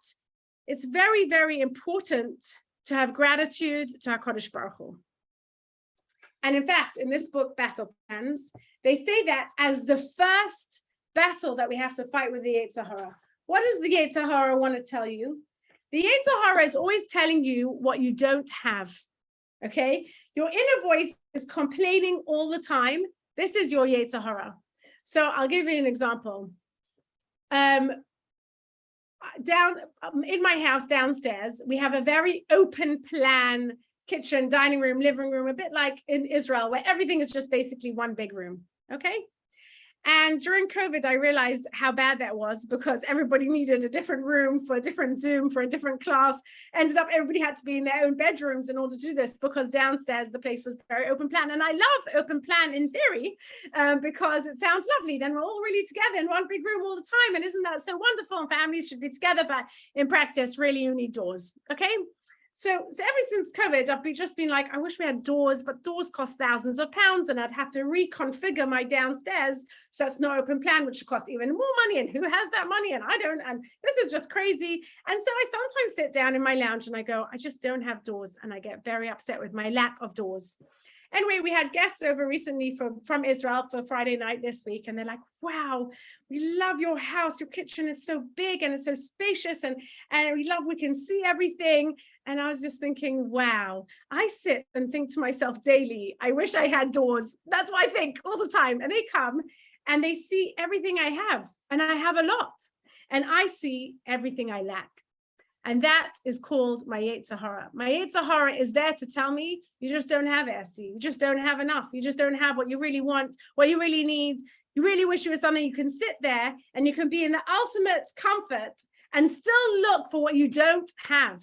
it's very, very important to have gratitude to HaKadosh Baruch Hu. And in fact, in this book, Battle Plans, they say that as the first battle that we have to fight with the Yetzer Hara. What does the Yetzer Hara want to tell you? The Yetzer Hara is always telling you what you don't have. Okay, your inner voice is complaining all the time. This is your Yetzer Hara. So I'll give you an example. Down in my house downstairs, we have a very open plan kitchen, dining room, living room, a bit like in Israel, where everything is just basically one big room. Okay. And during COVID, I realized how bad that was because everybody needed a different room for a different Zoom, for a different class. Ended up, everybody had to be in their own bedrooms in order to do this because downstairs, the place was very open plan. And I love open plan in theory because it sounds lovely. Then we're all really together in one big room all the time. And isn't that so wonderful? And families should be together, but in practice, really, you need doors. Okay. So ever since COVID, I've just been like, I wish we had doors, but doors cost thousands of pounds and I'd have to reconfigure my downstairs. So it's no open plan, which costs even more money. And who has that money? And I don't, and this is just crazy. And so I sometimes sit down in my lounge and I go, I just don't have doors. And I get very upset with my lack of doors. Anyway, we had guests over recently from Israel for Friday night this week, and they're like, wow, we love your house. Your kitchen is so big and it's so spacious, and we can see everything. And I was just thinking, wow, I sit and think to myself daily, I wish I had doors. That's what I think all the time. And they come and they see everything I have, and I have a lot, and I see everything I lack. And that is called my Yetzer Hara. My Yetzer Hara is there to tell me, you just don't have Esti. You just don't have enough. You just don't have what you really want, what you really need. You really wish you were something. You can sit there and you can be in the ultimate comfort and still look for what you don't have.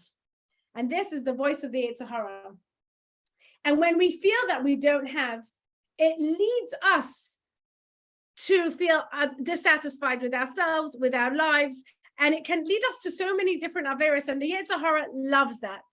And this is the voice of the Yetzer Hara. And when we feel that we don't have, it leads us to feel dissatisfied with ourselves, with our lives, And it can lead us to so many different averos, and the Yetzer Hara loves that.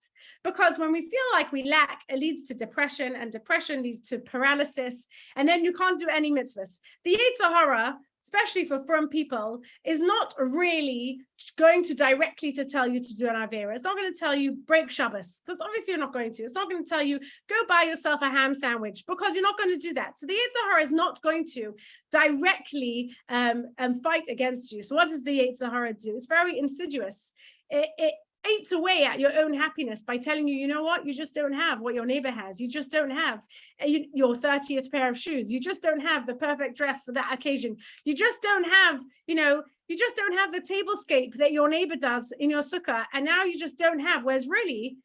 Because when we feel like we lack, it leads to depression, and depression leads to paralysis, and then you can't do any mitzvahs. The Yetzer Hara, especially for frum people, is not really going to directly to tell you to do an avera. It's not going to tell you break Shabbos, because obviously you're not going to. It's not going to tell you go buy yourself a ham sandwich, because you're not going to do that. So the Yetzer Hara is not going to directly fight against you. So what does the Yetzer Hara do? It's very insidious. It eats away at your own happiness by telling you, you know what, you just don't have what your neighbor has. You just don't have your 30th pair of shoes. You just don't have the perfect dress for that occasion. You just don't have, you just don't have the tablescape that your neighbor does in your sukkah. And now you just don't have. Whereas really,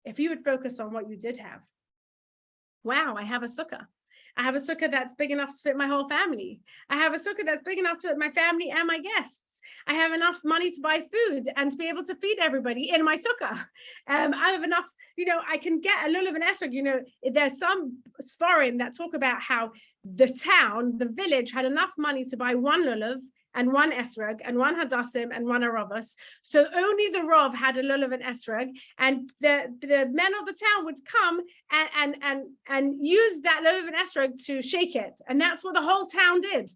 if you would focus on what you did have, wow, I have a sukkah. I have a sukkah that's big enough to fit my whole family. I have a sukkah that's big enough to fit my family and my guests. I have enough money to buy food and to be able to feed everybody in my sukkah. I have enough, I can get a lulav and esrog. There's some svarim that talk about how the town, the village had enough money to buy one lulav and one esrog and one hadassim and one aravas. So only the Rav had a lulav and esrog, and the men of the town would come and use that lulav and esrog to shake it. And that's what the whole town did.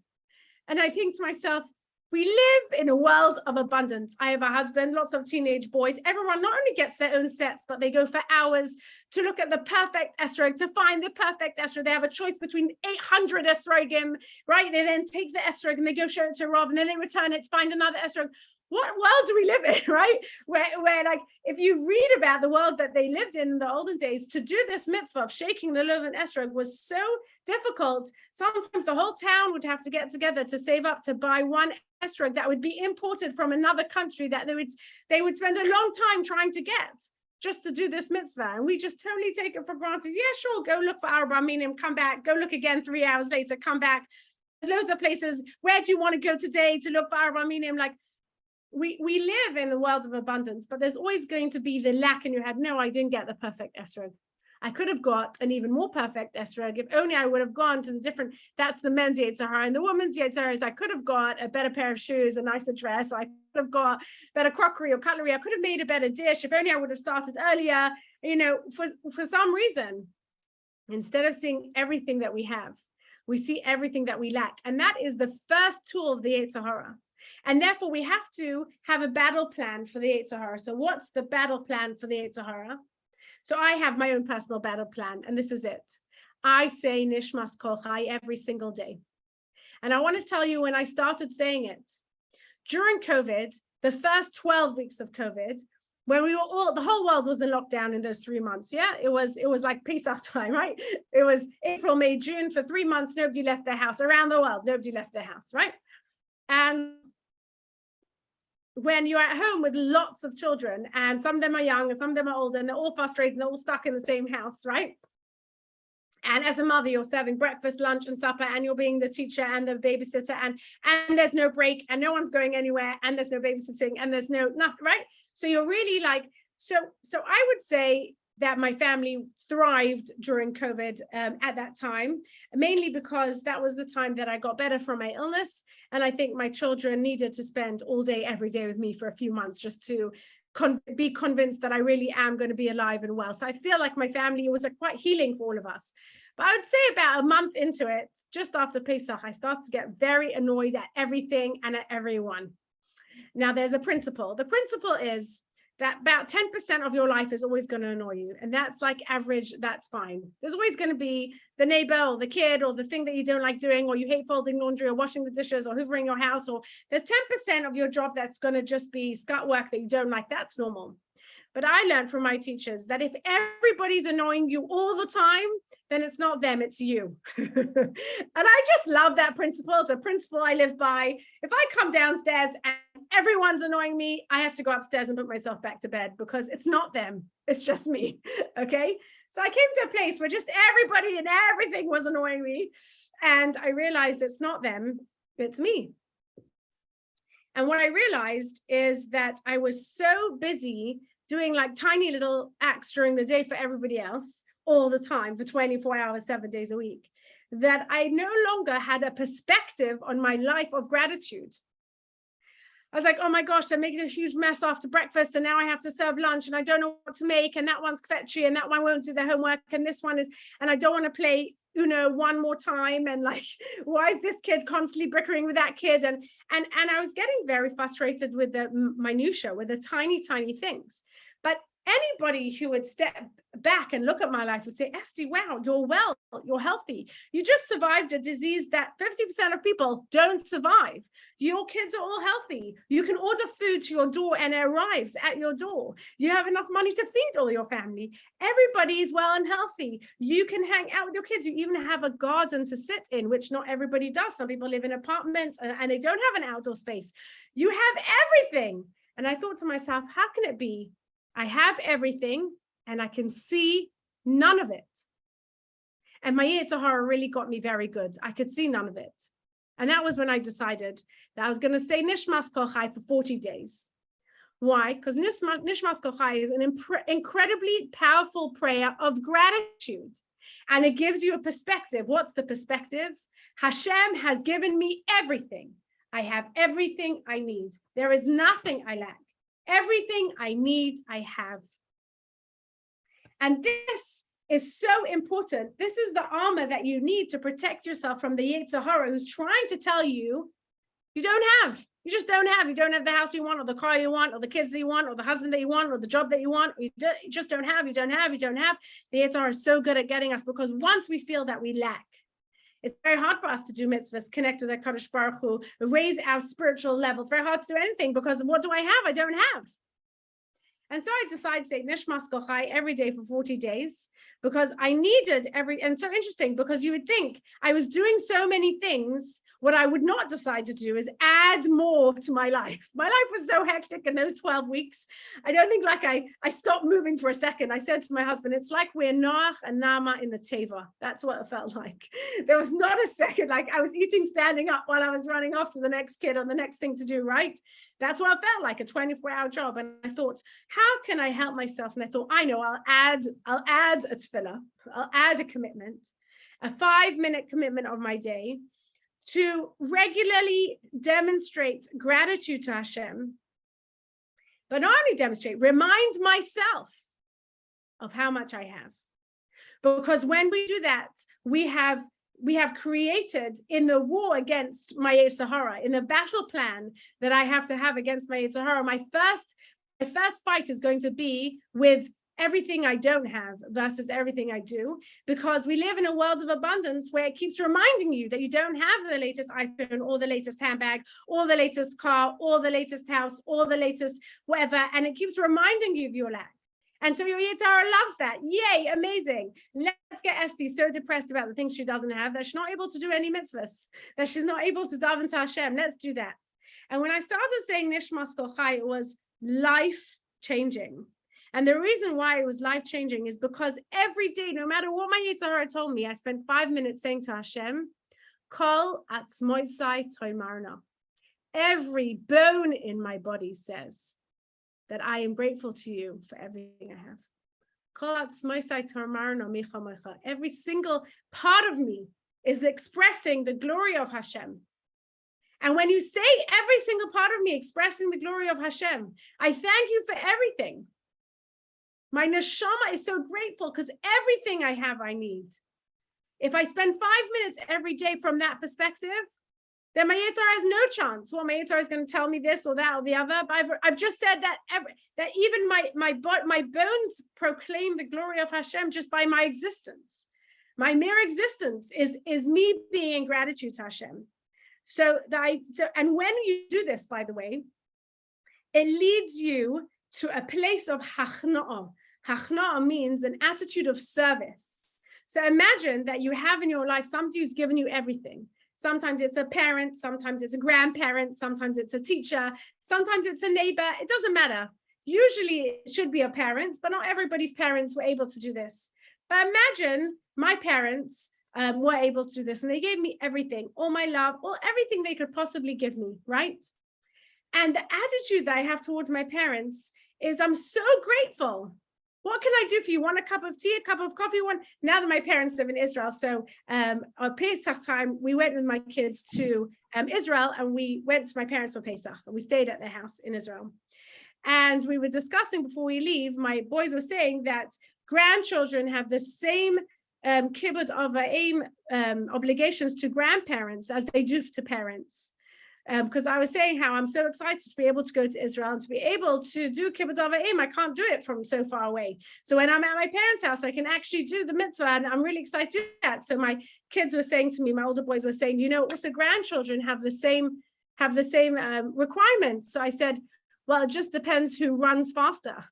And I think to myself, we live in a world of abundance. I have a husband, lots of teenage boys. Everyone not only gets their own sets, but they go for hours to look at the perfect esrog, to find the perfect esrog. They have a choice between 800 esrogim, right? They then take the esrog and they go show it to Rav, and then they return it to find another esrog. What world do we live in, right? Where like, if you read about the world that they lived in the olden days, to do this mitzvah of shaking the lulav and esrog was so difficult. Sometimes the whole town would have to get together to save up to buy one esrog that would be imported from another country that they would spend a long time trying to get just to do this mitzvah. And we just totally take it for granted. Yeah, sure, go look for Arba Minim, come back, go look again 3 hours later, come back. There's loads of places. Where do you want to go today to look for Arba Minim? Like, we live in the world of abundance, but there's always going to be the lack in your head. No, I didn't get the perfect esrog. I could have got an even more perfect esrog if only I would have gone to the different, that's the men's Yetzer Hara. And the woman's Yetzer Hara is I could have got a better pair of shoes, a nicer dress. I could have got better crockery or cutlery. I could have made a better dish if only I would have started earlier, for some reason. Instead of seeing everything that we have, we see everything that we lack. And that is the first tool of the Yetzer Hara. And therefore, we have to have a battle plan for the Yetzer Hara. So what's the battle plan for the Yetzer Hara? So I have my own personal battle plan, and this is it. I say Nishmas Kol Chai every single day. And I want to tell you when I started saying it, during COVID, the first 12 weeks of COVID, when we were the whole world was in lockdown in those 3 months. Yeah, it was like Pesach time, right? It was April, May, June. For 3 months, nobody left their house. Around the world, nobody left their house, right? And when you're at home with lots of children, and some of them are young and some of them are older, and they're all frustrated and they're all stuck in the same house, right? And as a mother, you're serving breakfast, lunch, and supper, and you're being the teacher and the babysitter, and there's no break, and no one's going anywhere, and there's no babysitting, and there's nothing, right? So you're really like, so I would say that my family thrived during COVID at that time, mainly because that was the time that I got better from my illness. And I think my children needed to spend all day, every day with me for a few months just to be convinced that I really am going to be alive and well. So I feel like my family, it was quite healing for all of us. But I would say about a month into it, just after Pesach, I started to get very annoyed at everything and at everyone. Now there's a principle. The principle is that about 10% of your life is always going to annoy you. And that's like average, that's fine. There's always going to be the neighbor or the kid or the thing that you don't like doing, or you hate folding laundry or washing the dishes or hoovering your house, or there's 10% of your job that's going to just be scut work that you don't like. That's normal. But I learned from my teachers that if everybody's annoying you all the time, then it's not them, it's you. And I just love that principle. It's a principle I live by. If I come downstairs and everyone's annoying me, I have to go upstairs and put myself back to bed, because it's not them, it's just me, okay? So I came to a place where just everybody and everything was annoying me. And I realized it's not them, it's me. And what I realized is that I was so busy doing like tiny little acts during the day for everybody else all the time for 24 hours, 7 days a week, that I no longer had a perspective on my life of gratitude. I was like, oh my gosh, they're making a huge mess after breakfast, and now I have to serve lunch, and I don't know what to make, and that one's kvetchy, and that one won't do their homework, and this one is, and I don't want to play Uno one more time, and like, why is this kid constantly bickering with that kid? And I was getting very frustrated with the minutia, with the tiny things. But anybody who would step back and look at my life would say, Esti, wow, you're well, you're healthy. You just survived a disease that 50% of people don't survive. Your kids are all healthy. You can order food to your door and it arrives at your door. You have enough money to feed all your family. Everybody is well and healthy. You can hang out with your kids. You even have a garden to sit in, which not everybody does. Some people live in apartments and they don't have an outdoor space. You have everything. And I thought to myself, how can it be I have everything and I can see none of it? And my Yetzer Hara really got me very good. I could see none of it. And that was when I decided that I was going to say Nishmas Kol Chai for 40 days. Why? Because Nishmas Kol Chai is an incredibly powerful prayer of gratitude. And it gives you a perspective. What's the perspective? Hashem has given me everything. I have everything I need. There is nothing I lack. Everything I need, I have. And this is so important. This is the armor that you need to protect yourself from the Yetzer Hara, who's trying to tell you, you don't have. You just don't have. You don't have the house you want, or the car you want, or the kids that you want, or the husband that you want, or the job that you want. You just don't have. You don't have. You don't have. The Yetzer Hara is so good at getting us, because once we feel that we lack, it's very hard for us to do mitzvahs, connect with HaKadosh Baruch Hu, raise our spiritual level. It's very hard to do anything, because what do I have? I don't have. And so I decided to say Nishmas Kol Chai every day for 40 days, because I needed and so interesting, because you would think I was doing so many things. What I would not decide to do is add more to my life. My life was so hectic in those 12 weeks. I don't think like I stopped moving for a second. I said to my husband, it's like we're Noach and Nama in the Teva. That's what it felt like. There was not a second, like I was eating standing up while I was running after the next kid or the next thing to do, right? That's what it felt like, a 24-hour job. And I thought, how can I help myself? And I thought, I know, I'll add a tefillah. I'll add a commitment, a 5-minute commitment of my day to regularly demonstrate gratitude to Hashem. But not only demonstrate, remind myself of how much I have. Because when we do that, we have created, in the war against my Yetzer Hara, in the battle plan that I have to have against my Yetzer Hara, my first fight is going to be with everything I don't have versus everything I do, because we live in a world of abundance where it keeps reminding you that you don't have the latest iPhone or the latest handbag or the latest car or the latest house or the latest whatever, and it keeps reminding you of your lack. And so your Yetzer Hara loves that. Yay, amazing. Let's get Esti so depressed about the things she doesn't have that she's not able to do any mitzvahs, that she's not able to daven to Hashem. Let's do that. And when I started saying Nishmas Kol Chai, it was life-changing. And the reason why it was life-changing is because every day, no matter what my Yetzer Hara told me, I spent 5 minutes saying to Hashem, Kol atzmoisai toimarna. Every bone in my body says that I am grateful to you for everything I have. Kol atzmoisai toimarna micha mocha. Every single part of me is expressing the glory of Hashem. And when you say every single part of me expressing the glory of Hashem, I thank you for everything. My neshama is so grateful because everything I have, I need. If I spend 5 minutes every day from that perspective, then my Yetzer Hara has no chance. Well, my Yetzer Hara is going to tell me this or that or the other. But I've just said that even my bones proclaim the glory of Hashem just by my existence. My mere existence is me being in gratitude to Hashem. And when you do this, by the way, it leads you to a place of hachna'ah. Hachna'ah means an attitude of service. So imagine that you have in your life somebody who's given you everything. Sometimes it's a parent, sometimes it's a grandparent, sometimes it's a teacher, sometimes it's a neighbor. It doesn't matter. Usually it should be a parent, but not everybody's parents were able to do this. But imagine my parents were able to do this, and they gave me everything, all my love, everything they could possibly give me, right? And the attitude that I have towards my parents is I'm so grateful. What can I do for you? Want a cup of tea, a cup of coffee? Now that my parents live in Israel, so on Pesach time, we went with my kids to Israel, and we went to my parents for Pesach, and we stayed at their house in Israel. And we were discussing before we leave, my boys were saying that grandchildren have the same kibbutz of aim obligations to grandparents as they do to parents. Because I was saying how I'm so excited to be able to go to Israel and to be able to do kibbutz of aim. I can't do it from so far away. So when I'm at my parents' house, I can actually do the mitzvah, and I'm really excited to do that. So my kids were saying to me, my older boys were saying, also grandchildren have the same requirements. So I said, well, it just depends who runs faster.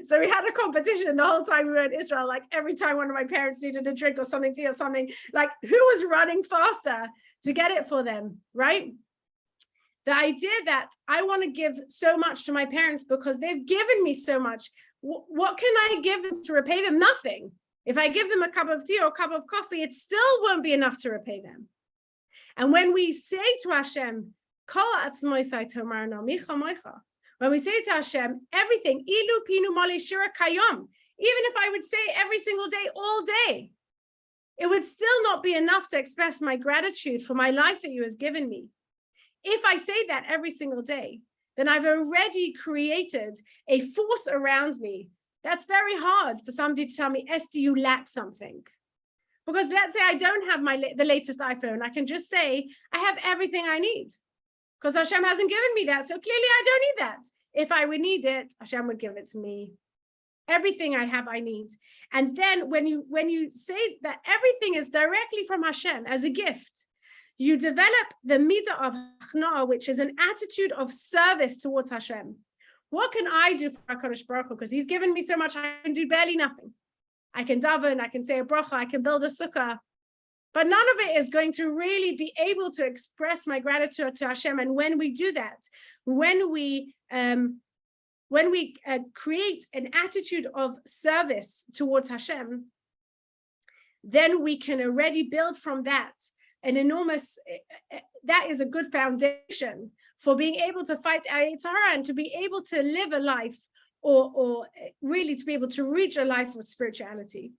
So we had a competition the whole time we were in Israel. Like every time one of my parents needed a drink or something, tea or something, like who was running faster to get it for them, right? The idea that I want to give so much to my parents because they've given me so much. What can I give them to repay them? Nothing. If I give them a cup of tea or a cup of coffee, it still won't be enough to repay them. And when we say to Hashem, when we say to Hashem, everything, ilu pinu mali shira kayom, even if I would say every single day, all day, it would still not be enough to express my gratitude for my life that you have given me. If I say that every single day, then I've already created a force around me. That's very hard for somebody to tell me, Esti, you lack something. Because let's say I don't have the latest iPhone. I can just say, I have everything I need. Because Hashem hasn't given me that. So clearly I don't need that. If I would need it, Hashem would give it to me. Everything I have, I need. And then when you say that everything is directly from Hashem as a gift, you develop the midah of hachna'ah, which is an attitude of service towards Hashem. What can I do for HaKadosh Baruch Hu? Because he's given me so much, I can do barely nothing. I can daven, I can say a bracha, I can build a sukkah, but none of it is going to really be able to express my gratitude to Hashem. And when we do that, when we create an attitude of service towards Hashem, then we can already build from that an enormous, that is a good foundation for being able to fight our Yetzer Hara and to be able to live a life or really to be able to reach a life of spirituality.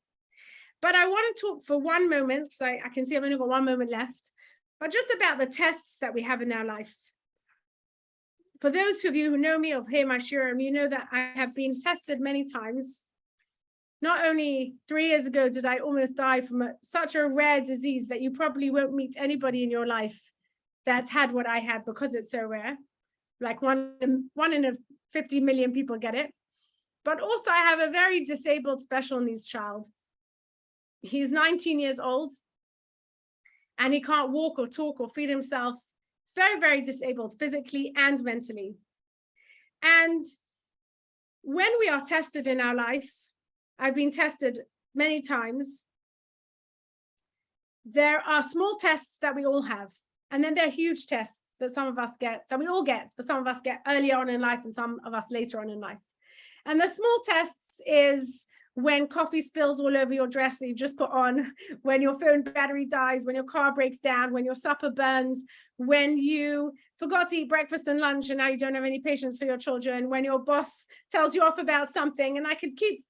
But I want to talk for one moment, because I can see I've only got 1 moment left, but just about the tests that we have in our life. For those of you who know me or hear my shiurim, you know that I have been tested many times. Not only 3 years ago did I almost die from such a rare disease that you probably won't meet anybody in your life that's had what I had because it's so rare. Like one in 50 million people get it. But also I have a very disabled special needs child. He's 19 years old and he can't walk or talk or feed himself. He's very, very disabled physically and mentally. And when we are tested in our life, I've been tested many times. There are small tests that we all have. And then there are huge tests that some of us get, that we all get, but some of us get earlier on in life and some of us later on in life. And the small tests is when coffee spills all over your dress that you just put on, when your phone battery dies, when your car breaks down, when your supper burns, when you forgot to eat breakfast and lunch and now you don't have any patience for your children, when your boss tells you off about something, and I could keep,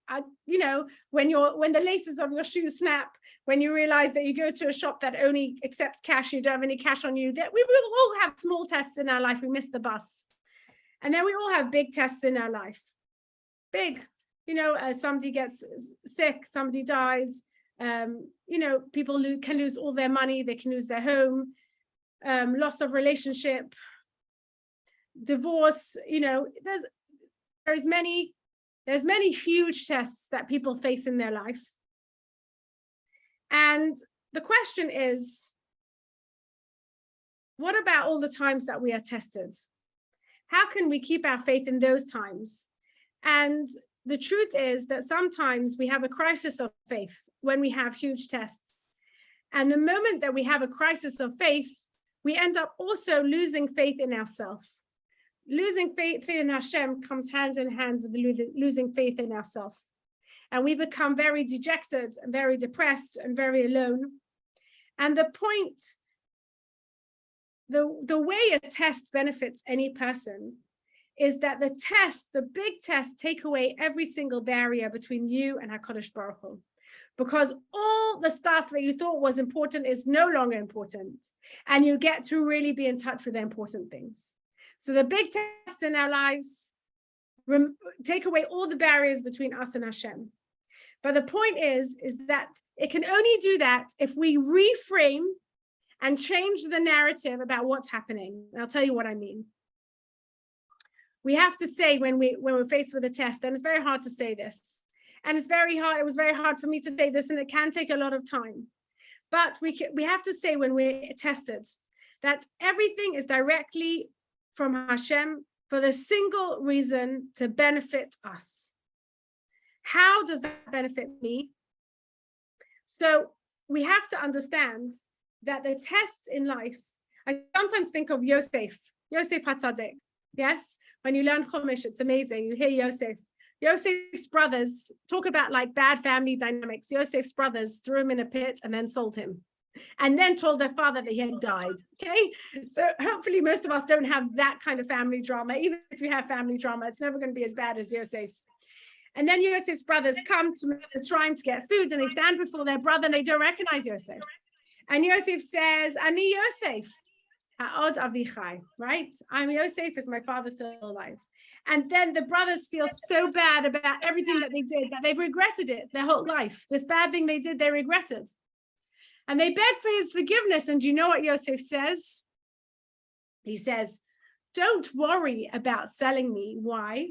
when the laces of your shoes snap, when you realize that you go to a shop that only accepts cash, you don't have any cash on you, that we will all have small tests in our life. We miss the bus. And then we all have big tests in our life. Big. Somebody gets sick, somebody dies, people can lose all their money, they can lose their home, loss of relationship, divorce, there's many huge tests that people face in their life. And the question is, what about all the times that we are tested? How can we keep our faith in those times? And the truth is that sometimes we have a crisis of faith when we have huge tests. And the moment that we have a crisis of faith, we end up also losing faith in ourselves. Losing faith in Hashem comes hand in hand with losing faith in ourselves. And we become very dejected and very depressed and very alone. And the way a test benefits any person is that the big test, take away every single barrier between you and HaKadosh Baruch Hu. Because all the stuff that you thought was important is no longer important. And you get to really be in touch with the important things. So the big tests in our lives, take away all the barriers between us and Hashem. But the point is that it can only do that if we reframe and change the narrative about what's happening. And I'll tell you what I mean. We have to say when we're faced with a test, and it's very hard to say this, and it's very hard. It was very hard for me to say this, and it can take a lot of time. But we have to say when we're tested that everything is directly from Hashem for the single reason to benefit us. How does that benefit me? So we have to understand that the tests in life, I sometimes think of Yosef HaTzadik. Yes, when you learn Chumash, it's amazing. You hear Yosef's brothers talk about like bad family dynamics. Yosef's brothers threw him in a pit and then sold him, and then told their father that he had died. Okay, so hopefully most of us don't have that kind of family drama. Even if you have family drama, it's never going to be as bad as Yosef. And then Yosef's brothers come to trying to get food, and they stand before their brother and they don't recognize Yosef. And Yosef says, Ani Yosef, ha'od avichai, right? I'm Yosef, is my father still alive? And then the brothers feel so bad about everything that they did that they've regretted it their whole life. This bad thing they did, they regretted. And they beg for his forgiveness. And do you know what Yosef says? He says, don't worry about selling me. Why?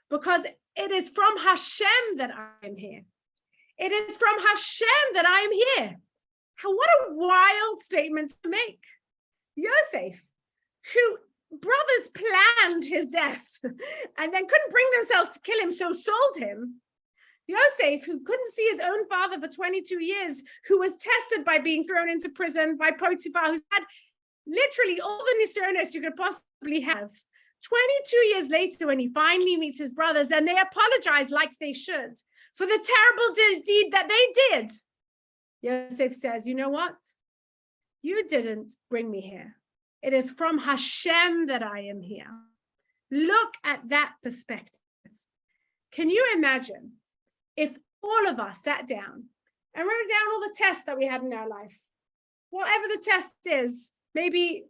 Because it is from Hashem that I am here. It is from Hashem that I am here. What a wild statement to make. Yosef, who brothers planned his death and then couldn't bring themselves to kill him, so sold him. Yosef, who couldn't see his own father for 22 years, who was tested by being thrown into prison by Potiphar, who's had literally all the nisyonos you could possibly have. 22 years later, when he finally meets his brothers and they apologize like they should for the terrible deed that they did, Yosef says, you know what? You didn't bring me here. It is from Hashem that I am here. Look at that perspective. Can you imagine if all of us sat down and wrote down all the tests that we had in our life? Whatever the test is, maybe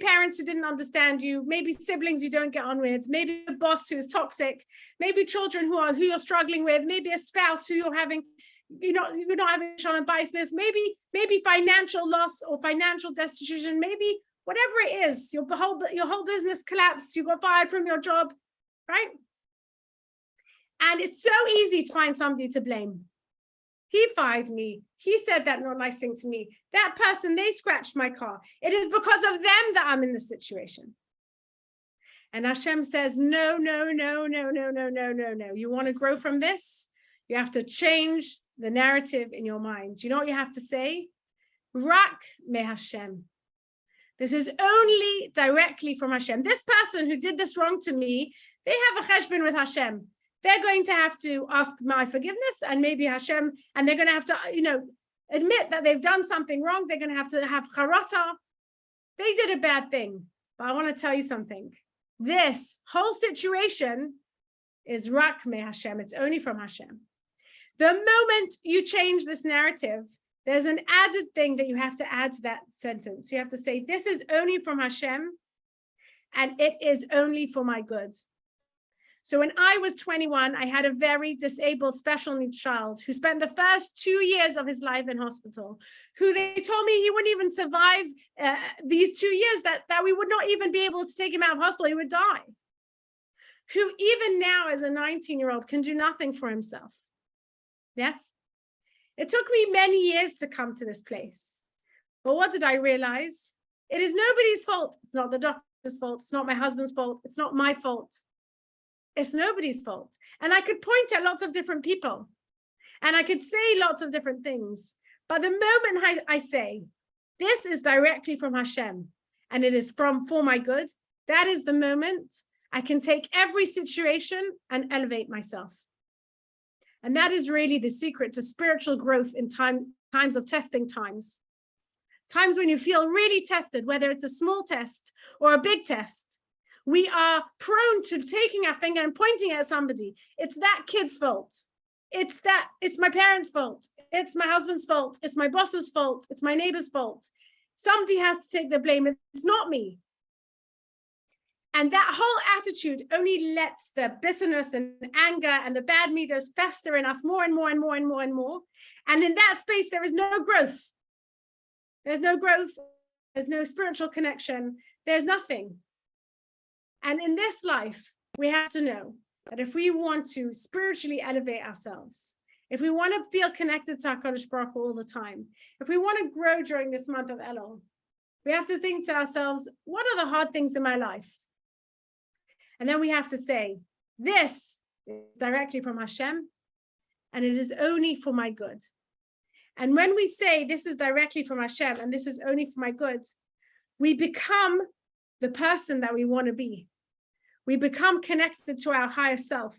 parents who didn't understand you, maybe siblings you don't get on with, maybe a boss who is toxic, maybe children who you're struggling with, maybe a spouse who you're not having shalom bayis with, maybe financial loss or financial destitution, maybe whatever it is, your whole business collapsed, you got fired from your job, right? And it's so easy to find somebody to blame. He fired me. He said that not nice thing to me. That person, they scratched my car. It is because of them that I'm in this situation. And Hashem says, no. You want to grow from this? You have to change the narrative in your mind. Do you know what you have to say? Rak me Hashem. This is only directly from Hashem. This person who did this wrong to me, they have a cheshbon with Hashem. They're going to have to ask my forgiveness and maybe Hashem, and they're going to have to, admit that they've done something wrong. They're going to have charata. They did a bad thing. But I want to tell you something. This whole situation is rak me Hashem. It's only from Hashem. The moment you change this narrative, there's an added thing that you have to add to that sentence. You have to say, this is only from Hashem, and it is only for my good. So when I was 21, I had a very disabled special needs child who spent the first 2 years of his life in hospital, who they told me he wouldn't even survive these 2 years, that we would not even be able to take him out of hospital, he would die. Who even now as a 19-year-old can do nothing for himself. Yes? It took me many years to come to this place. But what did I realize? It is nobody's fault. It's not the doctor's fault. It's not my husband's fault. It's not my fault. It's nobody's fault. And I could point at lots of different people and I could say lots of different things. But the moment I say, this is directly from Hashem and it is for my good, that is the moment I can take every situation and elevate myself. And that is really the secret to spiritual growth in times of testing times. Times when you feel really tested, whether it's a small test or a big test. We are prone to taking our finger and pointing at somebody. It's that kid's fault. It's my parents' fault. It's my husband's fault. It's my boss's fault. It's my neighbor's fault. Somebody has to take the blame. It's not me. And that whole attitude only lets the bitterness and anger and the bad meters fester in us more and more and more and more and more. And in that space, there is no growth. There's no growth. There's no spiritual connection. There's nothing. And in this life, we have to know that if we want to spiritually elevate ourselves, if we want to feel connected to HaKadosh Baruch Hu all the time, if we want to grow during this month of Elul, we have to think to ourselves, what are the hard things in my life? And then we have to say, this is directly from Hashem, and it is only for my good. And when we say this is directly from Hashem, and this is only for my good, we become the person that we want to be. We become connected to our higher self,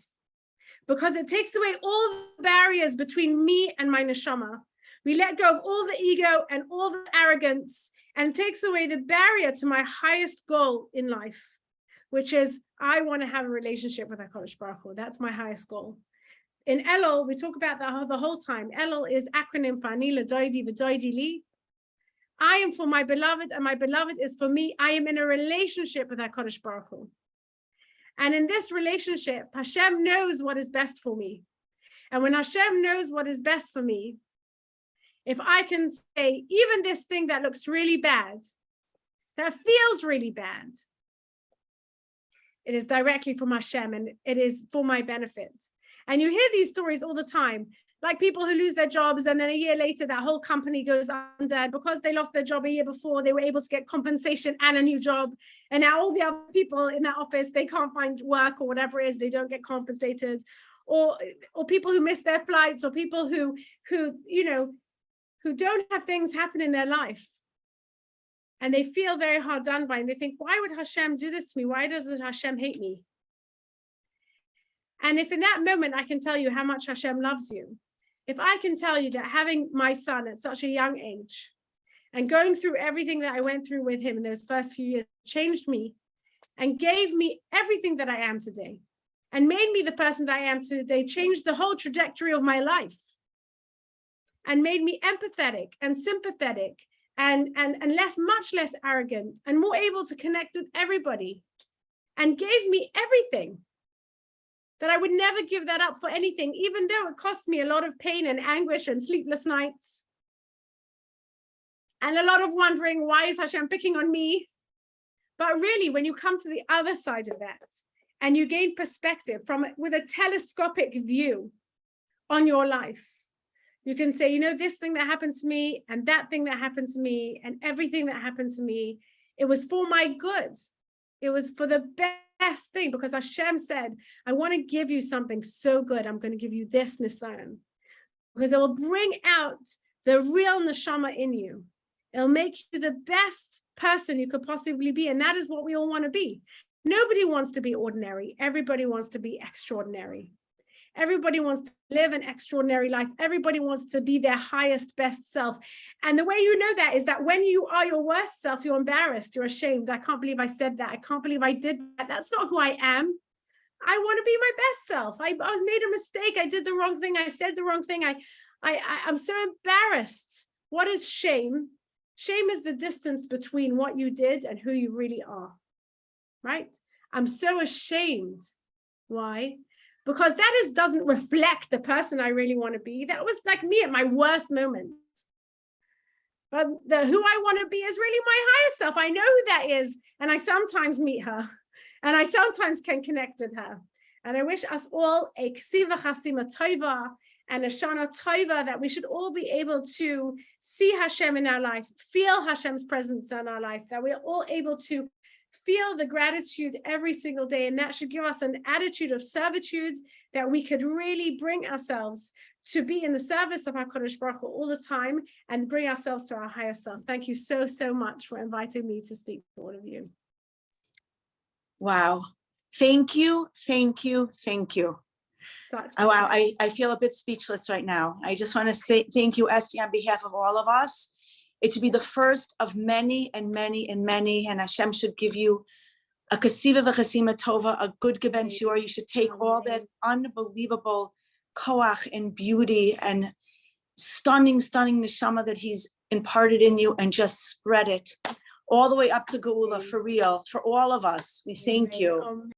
because it takes away all the barriers between me and my neshama. We let go of all the ego and all the arrogance, and it takes away the barrier to my highest goal in life, which is I want to have a relationship with HaKadosh Baruch Hu. That's my highest goal. In Elul, we talk about that the whole time. Elul is acronym for Ani l'doidi v'doidi li. I am for my beloved, and my beloved is for me. I am in a relationship with HaKadosh Baruch Hu. And in this relationship, Hashem knows what is best for me. And when Hashem knows what is best for me, if I can say, even this thing that looks really bad, that feels really bad, it is directly from Hashem, and it is for my benefit. And you hear these stories all the time, like people who lose their jobs, and then a year later, that whole company goes under. And because they lost their job a year before, they were able to get compensation and a new job. And now all the other people in that office, they can't find work or whatever it is, they don't get compensated. Or people who miss their flights, or people who don't have things happen in their life. And they feel very hard done by, and they think, why would Hashem do this to me? Why doesn't Hashem hate me? And if in that moment I can tell you how much Hashem loves you, if I can tell you that having my son at such a young age and going through everything that I went through with him in those first few years changed me and gave me everything that I am today and made me the person that I am today, changed the whole trajectory of my life and made me empathetic and sympathetic and much less arrogant and more able to connect with everybody, and gave me everything that I would never give that up for anything, even though it cost me a lot of pain and anguish and sleepless nights and a lot of wondering, why is Hashem picking on me? But really, when you come to the other side of that and you gain perspective with a telescopic view on your life, you can say, this thing that happened to me and that thing that happened to me and everything that happened to me, it was for my good. It was for the best thing, because Hashem said, I want to give you something so good. I'm going to give you this Nisayon, because it will bring out the real neshama in you. It'll make you the best person you could possibly be. And that is what we all want to be. Nobody wants to be ordinary. Everybody wants to be extraordinary. Everybody wants to live an extraordinary life. Everybody wants to be their highest, best self. And the way you know that is that when you are your worst self, you're embarrassed, you're ashamed. I can't believe I said that. I can't believe I did that. That's not who I am. I want to be my best self. I was made a mistake. I did the wrong thing. I said the wrong thing. I'm so embarrassed. What is shame? Shame is the distance between what you did and who you really are, right? I'm so ashamed. Why? Because that doesn't reflect the person I really want to be. That was like me at my worst moment. But who I want to be is really my higher self. I know who that is. And I sometimes meet her. And I sometimes can connect with her. And I wish us all a ksiva chasima tova and a shana tova, that we should all be able to see Hashem in our life, feel Hashem's presence in our life, that we're all able to feel the gratitude every single day. And that should give us an attitude of servitude, that we could really bring ourselves to be in the service of HaKadosh Baruch Hu all the time and bring ourselves to our higher self. Thank you so, so much for inviting me to speak to all of you. Wow. Thank you. Thank you. Thank you. Oh, wow. I feel a bit speechless right now. I just want to say thank you, Esti, on behalf of all of us. It should be the first of many and many and many, and Hashem should give you a kasiva v'chasima tova, a good geben shiur. You should take all that unbelievable koach and beauty and stunning neshama that he's imparted in you and just spread it all the way up to Geula, for real, for all of us. We thank you.